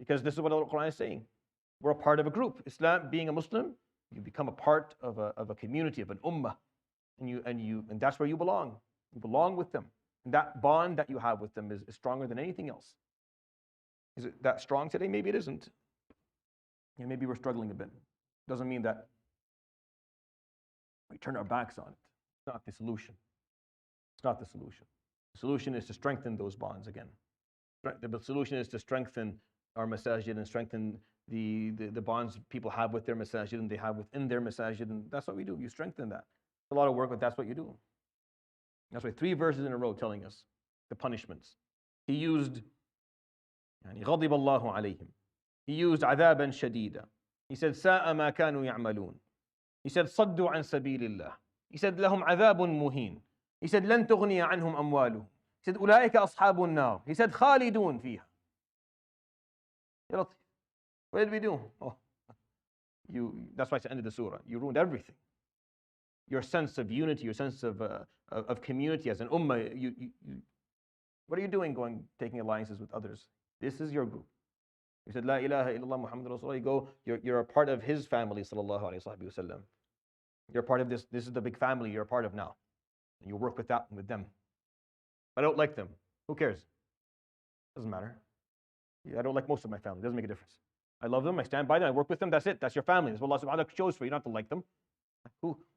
Because this is what the Quran is saying. We're a part of a group. Islam, being a Muslim, you become a part of a community, of an ummah. And that's where you belong. You belong with them. And that bond that you have with them is stronger than anything else. Is it that strong today? Maybe it isn't. And maybe we're struggling a bit. Doesn't mean that we turn our backs on it. It's not the solution. It's not the solution. The solution is to strengthen those bonds again. The solution is to strengthen our masajid and strengthen the bonds people have with their masajid and they have within their masajid. And that's what we do. You strengthen that. It's a lot of work, but that's what you do. That's why 3 verses in a row telling us the punishments. He used غضب الله عليهم. He used عذابا شديدا. He said ساء ما كانوا يعملون. He said صدوا عن سبيل الله. He said لهم عذاب مهين. He said لن تغني عنهم أموالهم. He said أولئك أصحاب النار. He said خالدون فيها. Ya Latif, what did we do? Oh, that's why it's the end of the surah. You ruined everything. Your sense of unity, your sense of community as an ummah. What are you doing taking alliances with others? This is your group. You said, La ilaha illallah Muhammad Rasulullah. You go, you're a part of his family, sallallahu alayhi wa sallam. You're a part of this. This is the big family you're a part of now. And you work with them. I don't like them. Who cares? Doesn't matter. I don't like most of my family. It doesn't make a difference. I love them. I stand by them. I work with them. That's it. That's your family. That's what Allah subhanahu wa ta'ala chose for you, not to like them.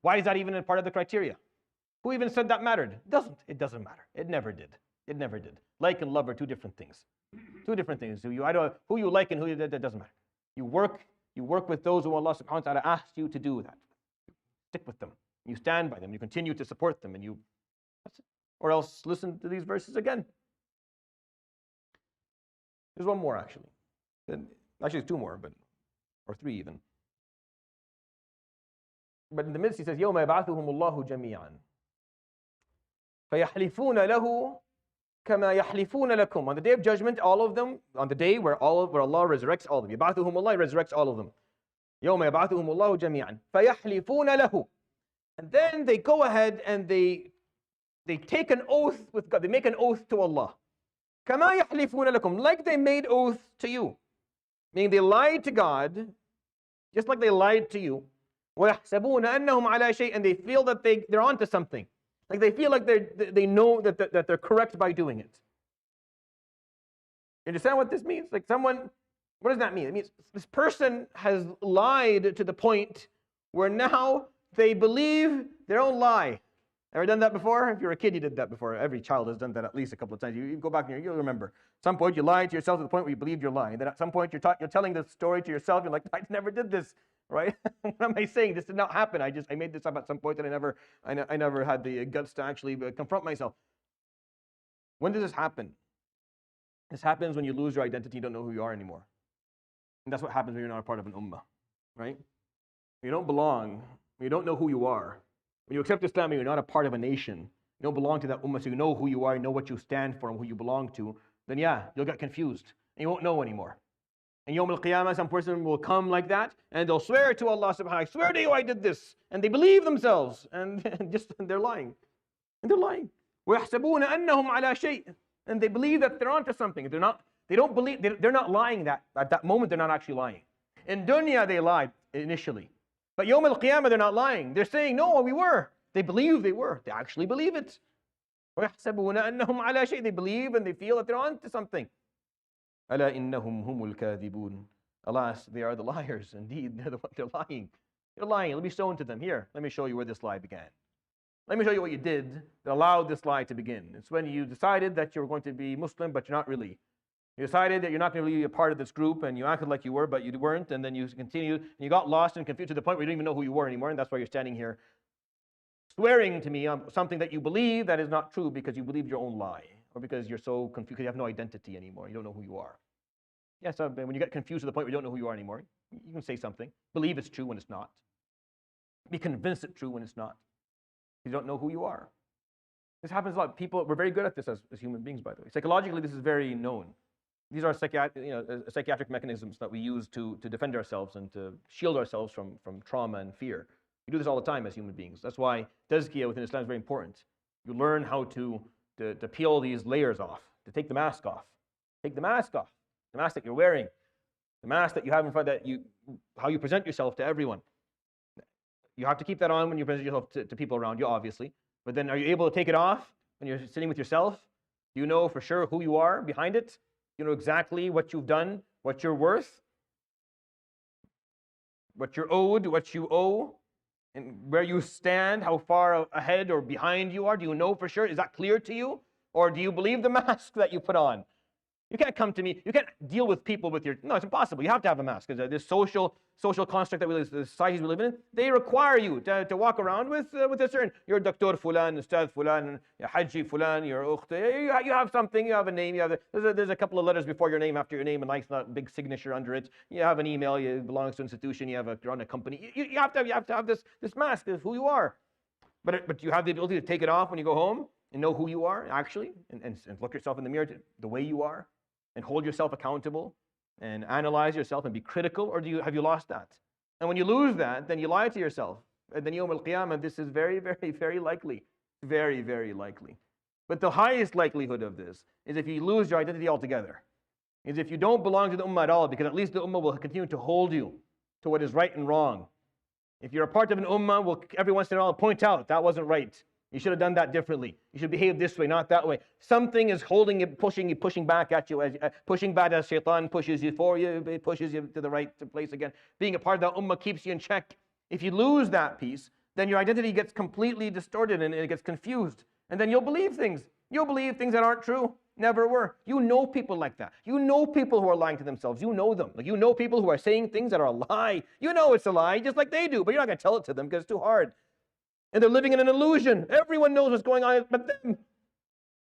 Why is that even a part of the criteria? Who even said that mattered? It doesn't matter. It never did. It never did. Like and love are 2 different things. 2 different things. Who you like and that doesn't matter. You work with those who Allah subhanahu wa ta'ala asked you to do that. Stick with them. You stand by them. You continue to support them. That's it. Or else listen to these verses again. There's one more actually. Actually, it's 2 more, or 3 even. But in the midst, he says, يَوْمَ يَبْعَثُهُمُ اللَّهُ جَمِيعًا فَيَحْلِفُونَ لَهُ كَمَا يَحْلِفُونَ لَكُمْ. On the day of judgment, all of them, on the day where Allah resurrects all of them. يَبْعَثُهُمُ اللَّهُ, resurrects all of them. يَوْمَ يَبْعَثُهُمُ اللَّهُ جَمِيعًا فَيَحْلِفُونَ لَهُ. And then they go ahead and they take an oath with God. They make an oath to Allah. كَمَا يَحْلِفُونَ لَكُمْ. Like they made oath to you. Meaning they lied to God, just like they lied to you. وَيَحْسَبُونَ أَنَّهُمْ عَلَى شَيْءٍ. And they feel that they're onto something. Like they feel like they know that they're correct by doing it. You understand what this means? Like what does that mean? It means this person has lied to the point where now they believe their own lie. Ever done that before? If you're a kid, you did that before. Every child has done that at least a couple of times. You go back and you'll remember. At some point, you lied to yourself to the point where you believed your lie. And then at some point, you're telling the story to yourself. You're like, I never did this, right? What am I saying? This did not happen. I made this up at some point, and I never had the guts to actually confront myself. When does this happen? This happens when you lose your identity. You don't know who you are anymore. And that's what happens when you're not a part of an ummah, right? When you don't belong, when you don't know who you are. When you accept Islam and you're not a part of a nation, you don't belong to that ummah, so you know who you are, you know what you stand for and who you belong to, then yeah, you'll get confused and you won't know anymore. And Yawm al-Qiyamah, some person will come like that and they'll swear to Allah subhanahu wa ta'ala, I swear to you I did this. And they believe themselves and they're lying. And they're lying. وَيَحْسَبُونَ أَنَّهُمْ عَلَى شَيْءٍ. And they believe that they're onto something. They're not lying that. At that moment, they're not actually lying. In dunya, they lied initially. But Yawm al-Qiyamah, they're not lying. They're saying, no, we were. They believe they were. They actually believe it. وَيَحْسَبُونَ أَنَّهُمْ عَلَى شَيْءٍ. They believe and they feel that they're onto something. أَلَا إِنَّهُمْ هُمُ الْكَاذِبُونَ. Alas, they are the liars. Indeed, they're lying. They're lying. It'll be shown to them. Here, let me show you where this lie began. Let me show you what you did that allowed this lie to begin. It's when you decided that you were going to be Muslim, but you're not really. You decided that you're not going to be a part of this group, and you acted like you were, but you weren't, and then you continued, and you got lost and confused to the point where you didn't even know who you were anymore, and that's why you're standing here swearing to me on something that you believe that is not true because you believed your own lie, or because you're so confused, because you have no identity anymore, you don't know who you are. Yes, when you get confused to the point where you don't know who you are anymore, you can say something. Believe it's true when it's not. Be convinced it's true when it's not. You don't know who you are. This happens a lot. People, we're very good at this as human beings, by the way. Psychologically, this is very known. These are psychiatric mechanisms that we use to defend ourselves and to shield ourselves from trauma and fear. We do this all the time as human beings. That's why tazkiyah within Islam is very important. You learn how to peel these layers off, to take the mask off. Take the mask off, the mask that you're wearing. The mask that you have in front, how you present yourself to everyone. You have to keep that on when you present yourself to people around you, obviously. But then are you able to take it off when you're sitting with yourself? Do you know for sure who you are behind it? You know exactly what you've done, what you're worth, what you're owed, what you owe, and where you stand, how far ahead or behind you are. Do you know for sure? Is that clear to you? Or do you believe the mask that you put on? You can't come to me. You can't deal with people with your. No, it's impossible. You have to have a mask because this social construct that the societies we live in, they require you to walk around with a certain. You're Dr. Fulan, Ustad Fulan, Haji Fulan, you're Ukht. You have something. You have a name. You have there's a couple of letters before your name, after your name, a nice big signature under it. You have an email. You belongs to an institution. You're on a company. You have to have this mask of who you are. But you have the ability to take it off when you go home and know who you are actually, and look yourself in the mirror the way you are. And hold yourself accountable and analyze yourself and be critical, or have you lost that? And when you lose that, then you lie to yourself. And then Yawm al-Qiyamah, this is very, very, very likely. Very, very likely. But the highest likelihood of this is if you lose your identity altogether. Is if you don't belong to the Ummah at all, because at least the Ummah will continue to hold you to what is right and wrong. If you're a part of an Ummah, every once in a while point out, that wasn't right. You should have done that differently. You should behave this way, not that way. Something is holding you, pushing back at you, pushing back as shaitan pushes you for you, it pushes you to the right place again. Being a part of that ummah keeps you in check. If you lose that piece, then your identity gets completely distorted and it gets confused. And then you'll believe things. You'll believe things that aren't true, never were. You know people like that. You know people who are lying to themselves. You know them. Like you know people who are saying things that are a lie. You know it's a lie, just like they do, but you're not going to tell it to them because it's too hard. And they're living in an illusion. Everyone knows what's going on but them.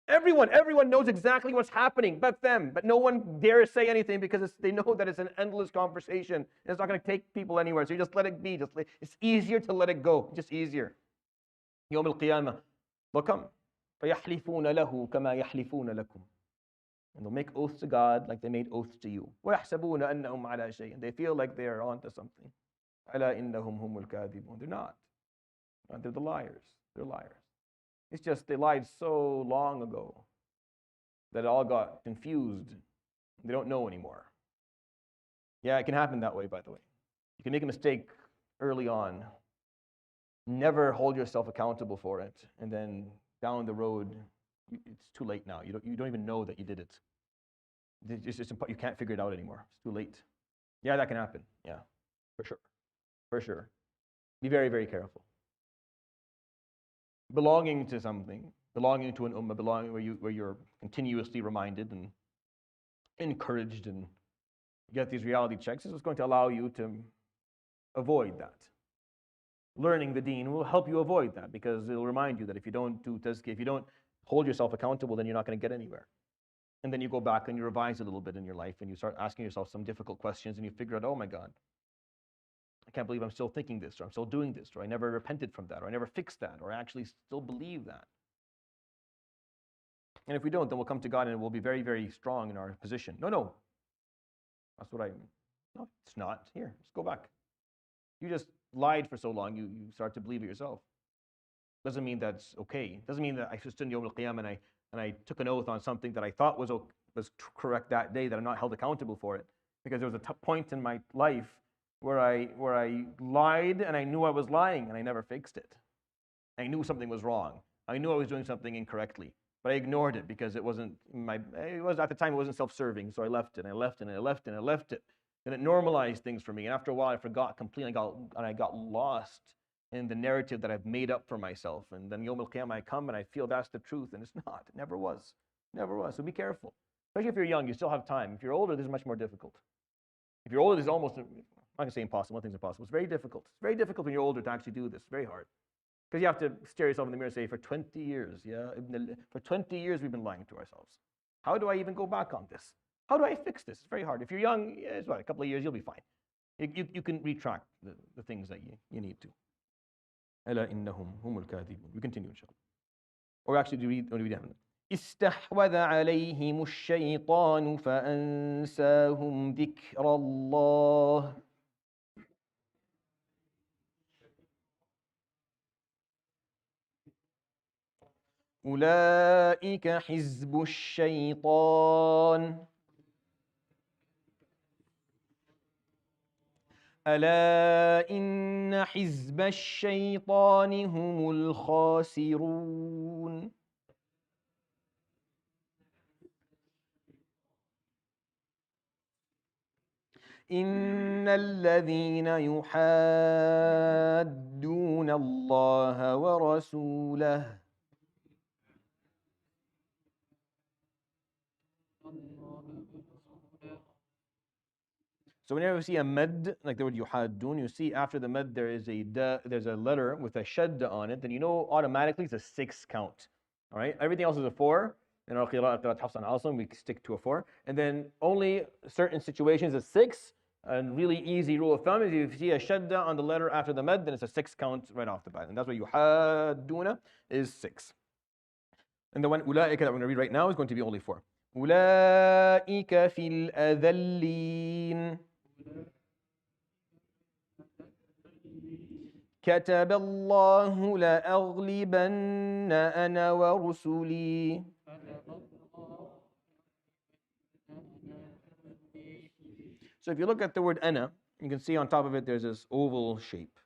Everyone knows exactly what's happening but them. But no one dares say anything because they know that it's an endless conversation. And it's not going to take people anywhere. So you just let it be. It's easier to let it go. Just easier. Yawm al-Qiyamah. They'll come. فَيَحْلِفُونَ لَهُ كَمَا يَحْلِفُونَ لَكُمْ. And they'll make oaths to God like they made oaths to you. وَيَحْسَبُونَ أَنَّهُمْ عَلَى شَيْءٍ. And they feel like they are onto something. أَلَا إِنَّهُمْ هُمُ الْكَاذِبُونَ. They're not. They're the liars. They're liars. It's just they lied so long ago that it all got confused. They don't know anymore. Yeah, it can happen that way, by the way. You can make a mistake early on. Never hold yourself accountable for it. And then down the road, it's too late now. You don't even know that you did it. You can't figure it out anymore. It's too late. Yeah, that can happen. Yeah, for sure. For sure. Be very, very careful. Belonging to something, belonging to an ummah, belonging where you're continuously reminded and encouraged and get these reality checks is what's going to allow you to avoid that. Learning the deen will help you avoid that because it'll remind you that if you don't do tazkiyah, if you don't hold yourself accountable, then you're not going to get anywhere. And then you go back and you revise a little bit in your life and you start asking yourself some difficult questions and you figure out, oh my God, I can't believe I'm still thinking this, or I'm still doing this, or I never repented from that, or I never fixed that, or I actually still believe that. And if we don't, then we'll come to God and we'll be very, very strong in our position. No. That's what no, it's not. Here, let's go back. You just lied for so long, you start to believe it yourself. Doesn't mean that's okay. Doesn't mean that I stood in Yawm al-Qiyamah and I took an oath on something that I thought was correct that day, that I'm not held accountable for it. Because there was a point in my life where I lied and I knew I was lying and I never fixed it. I knew something was wrong. I knew I was doing something incorrectly, but I ignored it because at the time it wasn't self-serving, so I left it and I left it and I left it and I left it. And it normalized things for me. And after a while I forgot completely and I got lost in the narrative that I've made up for myself. And then Yawm al-Qiyamah I come and I feel that's the truth, and it's not. It never was. Never was. So be careful. Especially if you're young, you still have time. If you're older, this is much more difficult. If you're older, this is almost, I'm not going to say impossible, nothing's impossible. It's very difficult. It's very difficult when you're older to actually do this. It's very hard. Because you have to stare yourself in the mirror and say, for 20 years, for 20 years we've been lying to ourselves. How do I even go back on this? How do I fix this? It's very hard. If you're young, it's a couple of years, you'll be fine. You can retract the things that you need to. أَلَا إِنَّهُمْ هُمُ الْكَاذِبُونَ. We continue, inshallah. Or actually, do we read it? استحوذ عليهم الشيطان فأنساهم ذكر الله أولئك حزب الشيطان ألا إن حزب الشيطان هم الخاسرون. إن الذين يحادون الله ورسوله. So whenever you see a mad, like the word yuhaddun, you see after the mad there's a letter with a shadda on it, then you know automatically it's a 6 count. All right, everything else is a 4. In our qira'at Hafs and Asim, we stick to a 4. And then only certain situations is 6. A really easy rule of thumb is if you see a shadda on the letter after the mad, then it's a 6 count right off the bat. And that's why yuhadduna is 6. And the one ulaika that we're going to read right now is going to be only 4. Ulaika fil adhalleen. كتب الله لأغلبن أنا ورسلي. So if you look at the word ana, you can see on top of it there's this oval shape.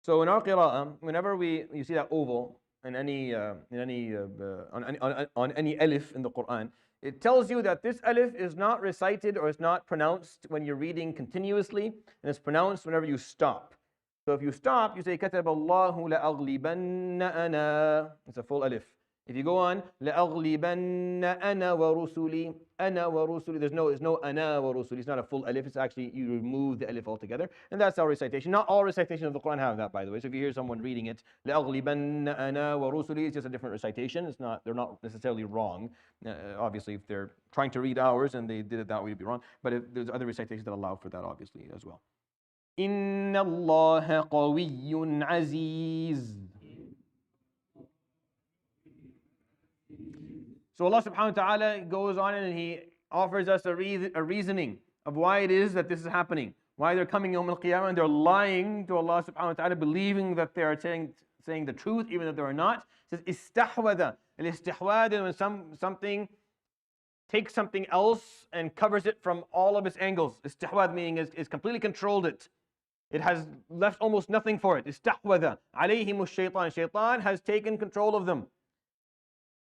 So in our qira'ah, whenever you see that oval on any alif in the Quran, it tells you that this alif is not recited or is not pronounced when you're reading continuously, and it's pronounced whenever you stop. So if you stop, you say كتب الله لأغلبن أنا. It's a full alif. If you go on لأغلبن أنا ورسلي, أنا ورسلي, there's no أنا ورسلي. It's not a full alif. It's actually you remove the alif altogether, and that's our recitation. Not all recitations of the Quran have that, by the way. So if you hear someone reading it لأغلبن أنا ورسلي, it's just a different recitation. They're not necessarily wrong. Obviously, if they're trying to read ours and they did it that way, it'd be wrong. But there's other recitations that allow for that, obviously, as well. إن الله قوي عزيز. So Allah subhanahu wa ta'ala goes on and He offers us a reasoning of why it is that this is happening. Why they're coming Yawm al-Qiyamah and they're lying to Allah subhanahu wa ta'ala, believing that they are saying the truth, even if they are not. It says istahwada. Al-istihwad is when something takes something else and covers it from all of its angles. Istihwad meaning is completely controlled it. It has left almost nothing for it. Istahwada. Alayhimu shaytan. Shaytan has taken control of them.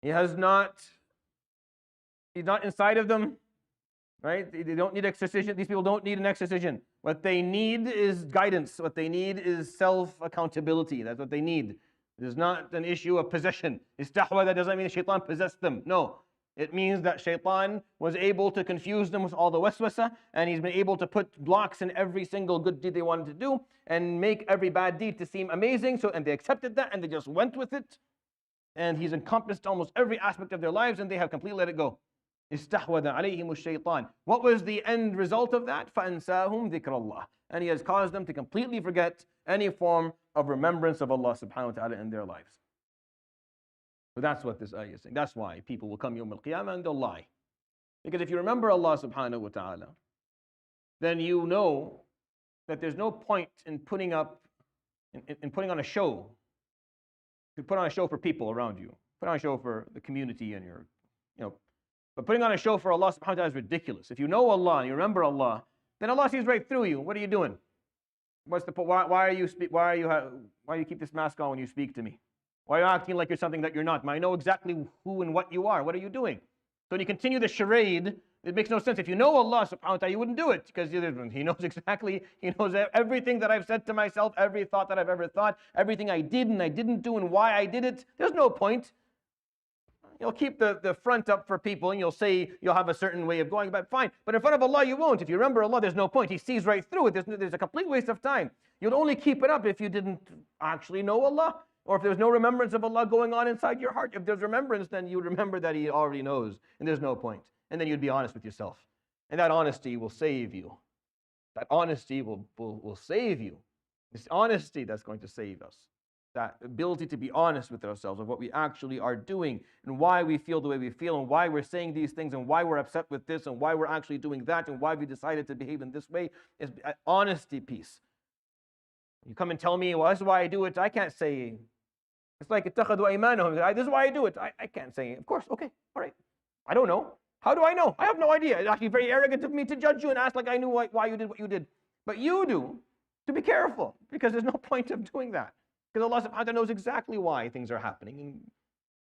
He's not inside of them, right? They don't need exorcism. These people don't need an exorcism. What they need is guidance. What they need is self-accountability. That's what they need. It is not an issue of possession. Istahwada doesn't mean shaitan possessed them. No. It means that shaitan was able to confuse them with all the waswasa, and he's been able to put blocks in every single good deed they wanted to do and make every bad deed to seem amazing. And they accepted that and they just went with it. And he's encompassed almost every aspect of their lives and they have completely let it go. Istahwada alayhimu shaytan. What was the end result of that? فَأَنْسَاهُمْ ذِكْرَ اللَّهِ. And he has caused them to completely forget any form of remembrance of Allah subhanahu wa ta'ala in their lives. So that's what this ayah is saying. That's why people will come Yawm al-Qiyamah and they'll lie. Because if you remember Allah subhanahu wa ta'ala, then you know that there's no point in putting on a show. You put on a show for people around you. Put on a show for the community and but putting on a show for Allah subhanahu wa ta'ala is ridiculous. If you know Allah and you remember Allah, then Allah sees right through you. What are you doing? What's the point? Why you keep this mask on when you speak to me? Why are you acting like you're something that you're not? I know exactly who and what you are. What are you doing? So when you continue the charade, it makes no sense. If you know Allah subhanahu wa ta'ala, you wouldn't do it because He knows exactly, He knows everything that I've said to myself, every thought that I've ever thought, everything I did and I didn't do and why I did it. There's no point. You'll keep the front up for people and you'll say you'll have a certain way of going about it, fine. But in front of Allah, you won't. If you remember Allah, there's no point. He sees right through it. There's a complete waste of time. You'll only keep it up if you didn't actually know Allah, or if there's no remembrance of Allah going on inside your heart. If there's remembrance, then you remember that He already knows, and there's no point. And then you'd be honest with yourself. And that honesty will save you. That honesty will save you. It's honesty that's going to save us. That ability to be honest with ourselves of what we actually are doing and why we feel the way we feel and why we're saying these things and why we're upset with this and why we're actually doing that and why we decided to behave in this way is an honesty piece. You come and tell me, well, this is why I do it. I can't say. It's like اتخذوا أيمانهم. This is why I do it. I can't say. Of course, okay, all right. I don't know. How do I know? I have no idea. It's actually very arrogant of me to judge you and ask like I knew why you did what you did. But you do. to be careful, because there's no point of doing that. Because Allah subhanahu wa ta'ala knows exactly why things are happening.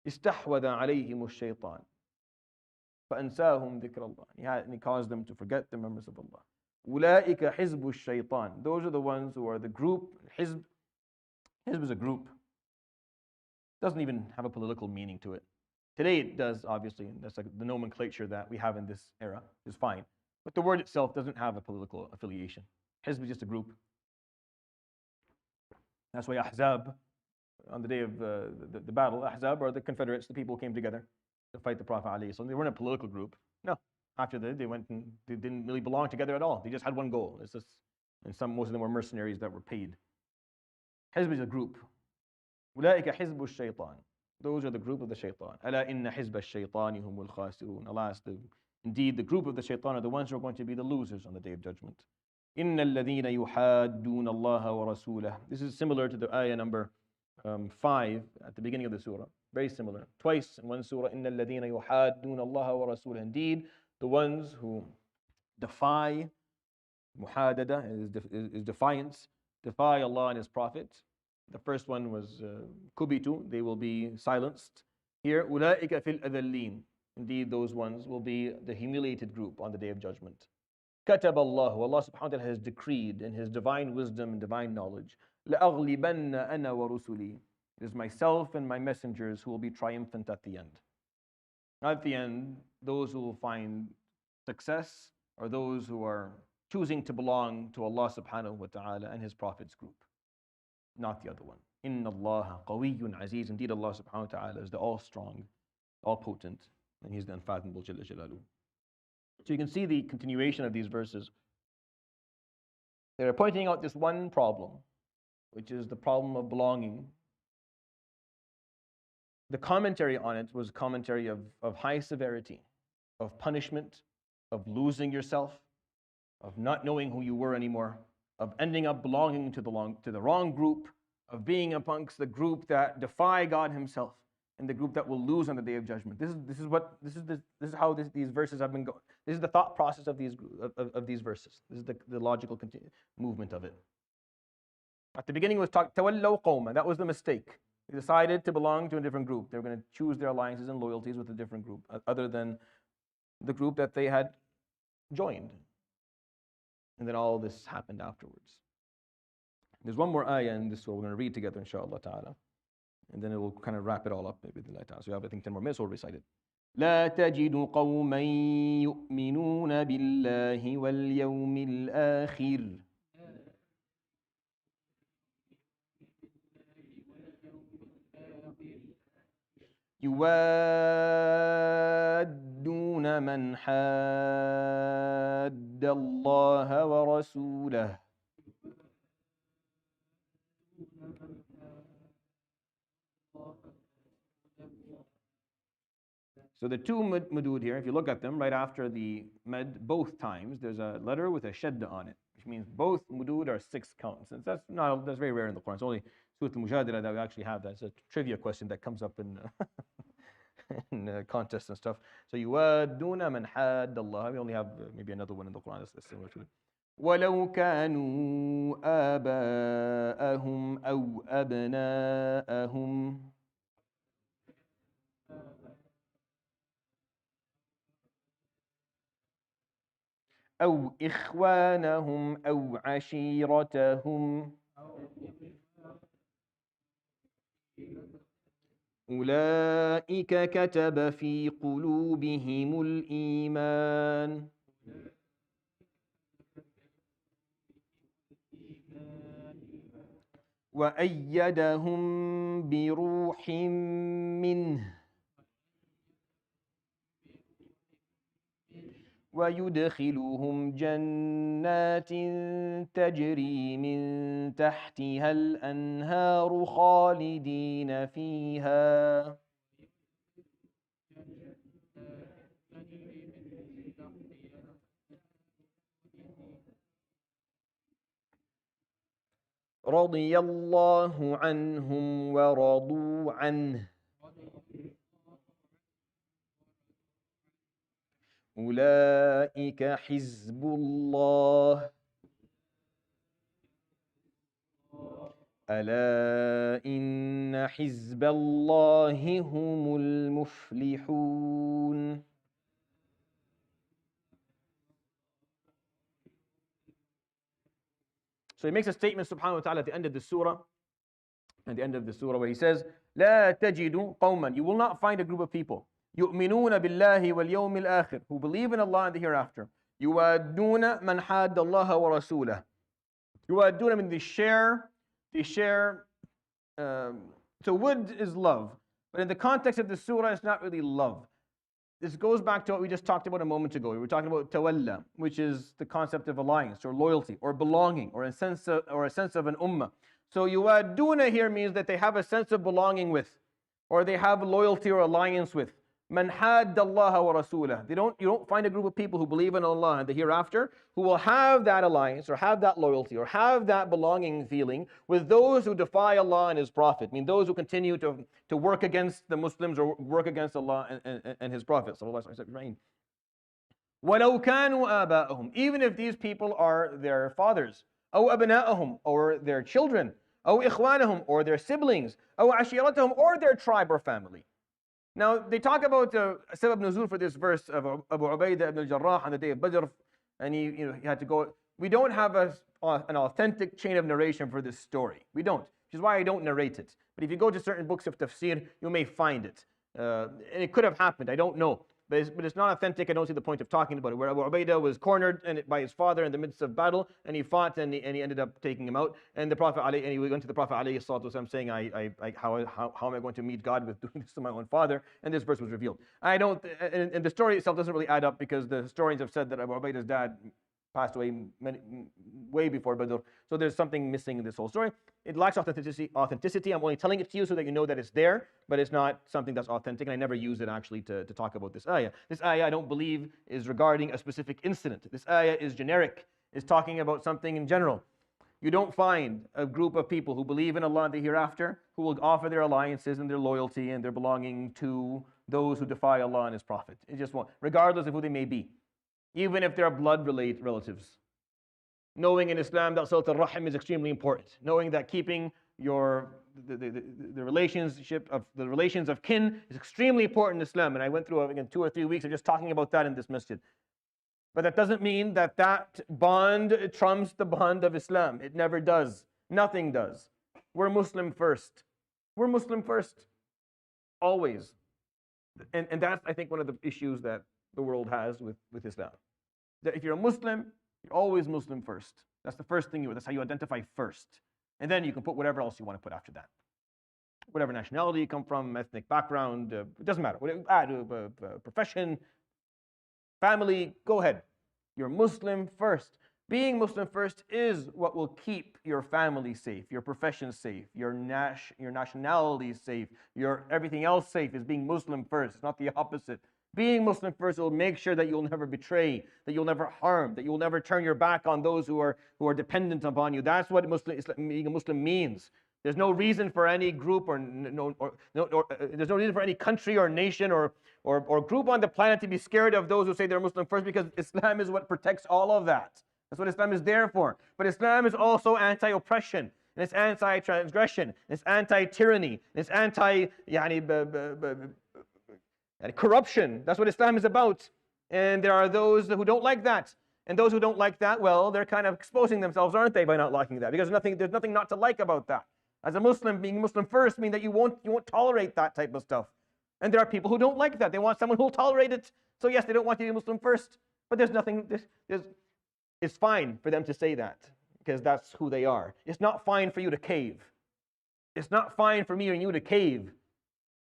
استحوذ عليهم الشيطان فأنساهم ذكر الله. And he caused them to forget the memories of Allah. أولئك حزب الشيطان. Those are the ones who are the group. Hizb is a group. Doesn't even have a political meaning to it. Today it does, obviously. That's like the nomenclature that we have in this era is fine. But the word itself doesn't have a political affiliation. Hizb is just a group. That's why Ahzab, on the day of the battle, Ahzab are the Confederates, the people who came together to fight the Prophet ﷺ. They weren't a political group. No. After that, they went and they didn't really belong together at all. They just had one goal. It's just, and most of them were mercenaries that were paid. Hizb is a group. أولئك حزب الشيطان. Those are the group of the shaitan. ألا إن حزب الشيطان هم الخاسرون. Alas, indeed, the group of the shaitan are the ones who are going to be the losers on the day of judgment. إن الذين يحادون الله ورسوله. This is similar to the ayah number 5 at the beginning of the surah. Very similar. Twice in one surah. إن الذين يحادون الله ورسوله. Indeed, the ones who defy, muhadada is defiance, defy Allah and His Prophet. The first one was kubitu, they will be silenced. Here, أولئك في الأذلين. Indeed, those ones will be the humiliated group on the day of judgment. كتب الله, Allah subhanahu wa ta'ala has decreed in His divine wisdom and divine knowledge, لأغلبن أنا ورسلي. It is myself and my messengers who will be triumphant at the end. At the end, those who will find success are those who are choosing to belong to Allah subhanahu wa ta'ala and His Prophet's group, not the other one. Inna Allah qawiyyun aziz. Indeed, Allah subhanahu wa ta'ala is the all-strong, all-potent, and He's the unfathomable Jalla Jalaluhu. So you can see the continuation of these verses. They're pointing out this one problem, which is the problem of belonging. The commentary on it was a commentary of high severity, of punishment, of losing yourself, of not knowing who you were anymore, of ending up belonging to the wrong group, of being amongst the group that defy God Himself, and the group that will lose on the day of judgment. This is how these verses have been going. This is the thought process of these verses. This is the logical movement of it. At the beginning was tawallaw qawma. That was the mistake. They decided to belong to a different group. They were going to choose their alliances and loyalties with a different group, other than the group that they had joined. And then all this happened afterwards. There's one more ayah in this surah we're going to read together, inshallah ta'ala. And then it will kind of wrap it all up. So we have, I think, 10 more minutes, we'll recite it. لا تجد قوما يؤمنون بالله واليوم الآخر يوادون من حاد الله ورسوله. So the two mudud here, if you look at them right after the med both times, there's a letter with a shadda on it, which means both mudud are 6 counts. And that's very rare in the Quran. It's only Surat Al-Mujadalah that we actually have that. It's a trivia question that comes up in in contests and stuff. So yuwadduna man hadd Allah. We only have maybe another one in the Quran that's similar to it. وَلَوْ كَانُوا آبَاءَهُمْ أَوْ أَبْنَاءَهُمْ أو إخوانهم أو عشيرتهم أولئك كتب في قلوبهم الإيمان وأيدهم بروح منه ويدخلهم جنات تجري من تحتها الأنهار خالدين فيها رضي الله عنهم ورضوا عنه أولئك حزب الله ألا إن حزب الله هم المفلحون. So he makes a statement, subhanahu wa ta'ala, at the end of the surah, where he says, لا تجد قوما, you will not find a group of people, يؤمنون بالله واليوم الآخر, who believe in Allah and the hereafter, يوادون من حاد الله ورسوله. يوادون, I mean, they share, so would is love, but in the context of the surah, it's not really love. This goes back to what we just talked about a moment ago. We were talking about tawalla, which is the concept of alliance or loyalty or belonging or a sense of an ummah. So yuwaduna here means that they have a sense of belonging with, or they have loyalty or alliance with. Man hadda Allah wa rasulah. You don't find a group of people who believe in Allah and the hereafter who will have that alliance or have that loyalty or have that belonging feeling with those who defy Allah and His Prophet. I mean, those who continue to work against the Muslims or work against Allah and His Prophet. وَلَوْ كَانُوا آبَاءَهُم, even if these people are their fathers, أو أبناءهم, or their children, أو إخوانهم, or their siblings, أو عشيرتهم, or their tribe or family. Now, they talk about sabab nuzul for this verse of Abu Ubaidah ibn al-Jarrah on the day of Badr, and he had to go. We don't have an authentic chain of narration for this story. We don't, which is why I don't narrate it. But if you go to certain books of tafsir, you may find it. And it could have happened, I don't know. But it's not authentic. I don't see the point of talking about it. Where Abu Ubaidah was cornered by his father in the midst of battle, and he fought, and he ended up taking him out. And the Prophet and he went to the Prophet ﷺ saying, how am I going to meet God with doing this to my own father? And this verse was revealed. And the story itself doesn't really add up, because the historians have said that Abu Ubaidah's dad passed away way before Badr. So there's something missing in this whole story. It lacks authenticity. I'm only telling it to you so that you know that it's there, but it's not something that's authentic, and I never use it actually to talk about this ayah. This ayah, I don't believe, is regarding a specific incident. This ayah is generic, is talking about something in general. You don't find a group of people who believe in Allah and the hereafter who will offer their alliances and their loyalty and their belonging to those who defy Allah and His Prophet. It just won't, regardless of who they may be. Even if they're blood relatives. Knowing in Islam that Silat al-Rahim is extremely important. Knowing that keeping the relations of kin is extremely important in Islam. And I went through, again, 2 or 3 weeks of just talking about that in this masjid. But that doesn't mean that bond trumps the bond of Islam. It never does. Nothing does. We're Muslim first. We're Muslim first. Always. And that's, I think, one of the issues that the world has with Islam. That if you're a Muslim, you're always Muslim first. That's the first thing that's how you identify first. And then you can put whatever else you want to put after that. Whatever nationality you come from, ethnic background, it doesn't matter. Profession, family, go ahead. You're Muslim first. Being Muslim first is what will keep your family safe, your profession safe, your nationality safe, your everything else safe is being Muslim first. It's not the opposite. Being Muslim first will make sure that you'll never betray, that you'll never harm, that you'll never turn your back on those who are dependent upon you. That's what being a Muslim means. There's no reason for any group there's no reason for any country or nation or group on the planet to be scared of those who say they're Muslim first, because Islam is what protects all of that. That's what Islam is there for. But Islam is also anti-oppression, and it's anti-transgression, and it's anti-tyranny, and it's corruption. That's what Islam is about. And there are those who don't like that. And those who don't like that, well, they're kind of exposing themselves, aren't they, by not liking that? Because there's nothing not to like about that. As a Muslim, being Muslim first means that you won't tolerate that type of stuff. And there are people who don't like that. They want someone who will tolerate it. So yes, they don't want you to be Muslim first. But it's fine for them to say that, because that's who they are. It's not fine for you to cave. It's not fine for me and you to cave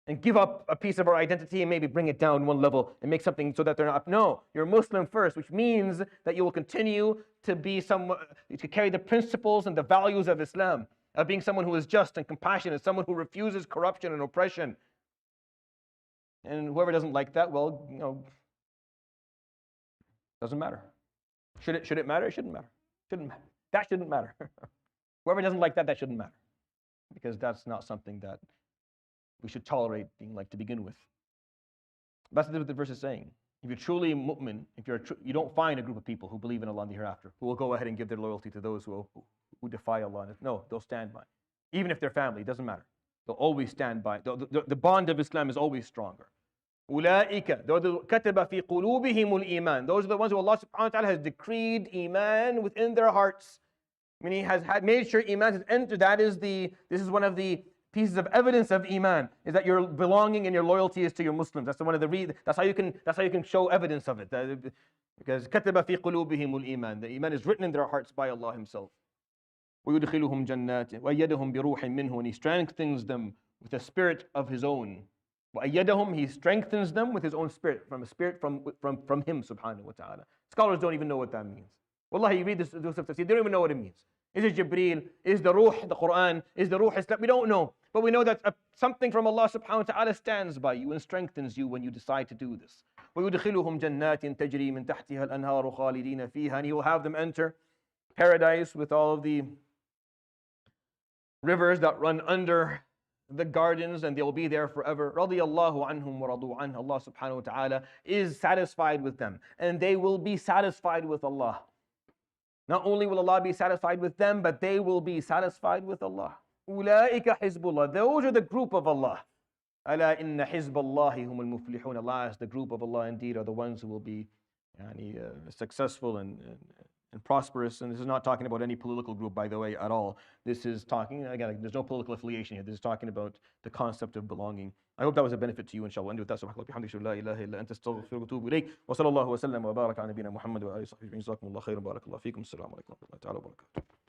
and give up a piece of our identity and maybe bring it down one level and make something so that they're not. No, you're Muslim first, which means that you will continue to be to carry the principles and the values of Islam, of being someone who is just and compassionate, someone who refuses corruption and oppression. And whoever doesn't like that, well, doesn't matter. Should it matter? It shouldn't matter. Shouldn't matter. That shouldn't matter. Whoever doesn't like that shouldn't matter, because that's not something that we should tolerate being like to begin with. That's what the verse is saying. If you're truly mu'min, you don't find a group of people who believe in Allah and the hereafter, who will go ahead and give their loyalty to those who defy Allah. No, they'll stand by. even if they're family, it doesn't matter. They'll always stand by. The bond of Islam is always stronger. أولئك, كتب في قلوبهم الإيمان. Those are the ones who Allah subhanahu wa ta'ala has decreed Iman within their hearts. I mean, He has made sure Iman has entered. This is one of the pieces of evidence of Iman, is that your belonging and your loyalty is to your Muslims. That's one of the that's how you can show evidence of it. Because كتب في قلوبهم الإيمان. The Iman is written in their hearts by Allah Himself. ويدخلهم جنات وأيدهم بروح منه, and He strengthens them with a spirit of His own. وأيدهم, He strengthens them with His own spirit, from a spirit from Him subhanahu wa ta'ala. Scholars don't even know what that means. Wallahi, you read this tafsir, they don't even know what it means. Is it Jibreel? Is the Ruh the Quran? Is the Ruh Islam? We don't know. But we know that something from Allah subhanahu wa ta'ala stands by you and strengthens you when you decide to do this. ويدخلهم جنات تجري من تحتها الأنهار خالدين فيها, and He will have them enter paradise with all of the rivers that run under the gardens, and they will be there forever. Radiyallahu anhum wa radu an. Allah subhanahu wa ta'ala is satisfied with them, and they will be satisfied with Allah. Not only will Allah be satisfied with them, but they will be satisfied with Allah. Ulaika hizbullah. Those are the group of Allah. Ala inna hizballahi humul muflihun. Allah is the group of Allah indeed are the ones who will be successful and prosperous. And this is not talking about any political group, by the way, at all. This is talking, again, there's no political affiliation here. This is talking about the concept of belonging. I hope that was a benefit to you, inshallah. And with that, subhanahu wa ta'ala, la ilaha illa anta astaghfiruka wa atubu ilayk. Wa sallallahu wa sallam wa baraka ala nabiyyina Muhammad wa alihi wa sahbihi. Jazakumullahu khairan. Barakallahu feekum. Assalamu alaikum wa rahmatullahi wa barakatuh.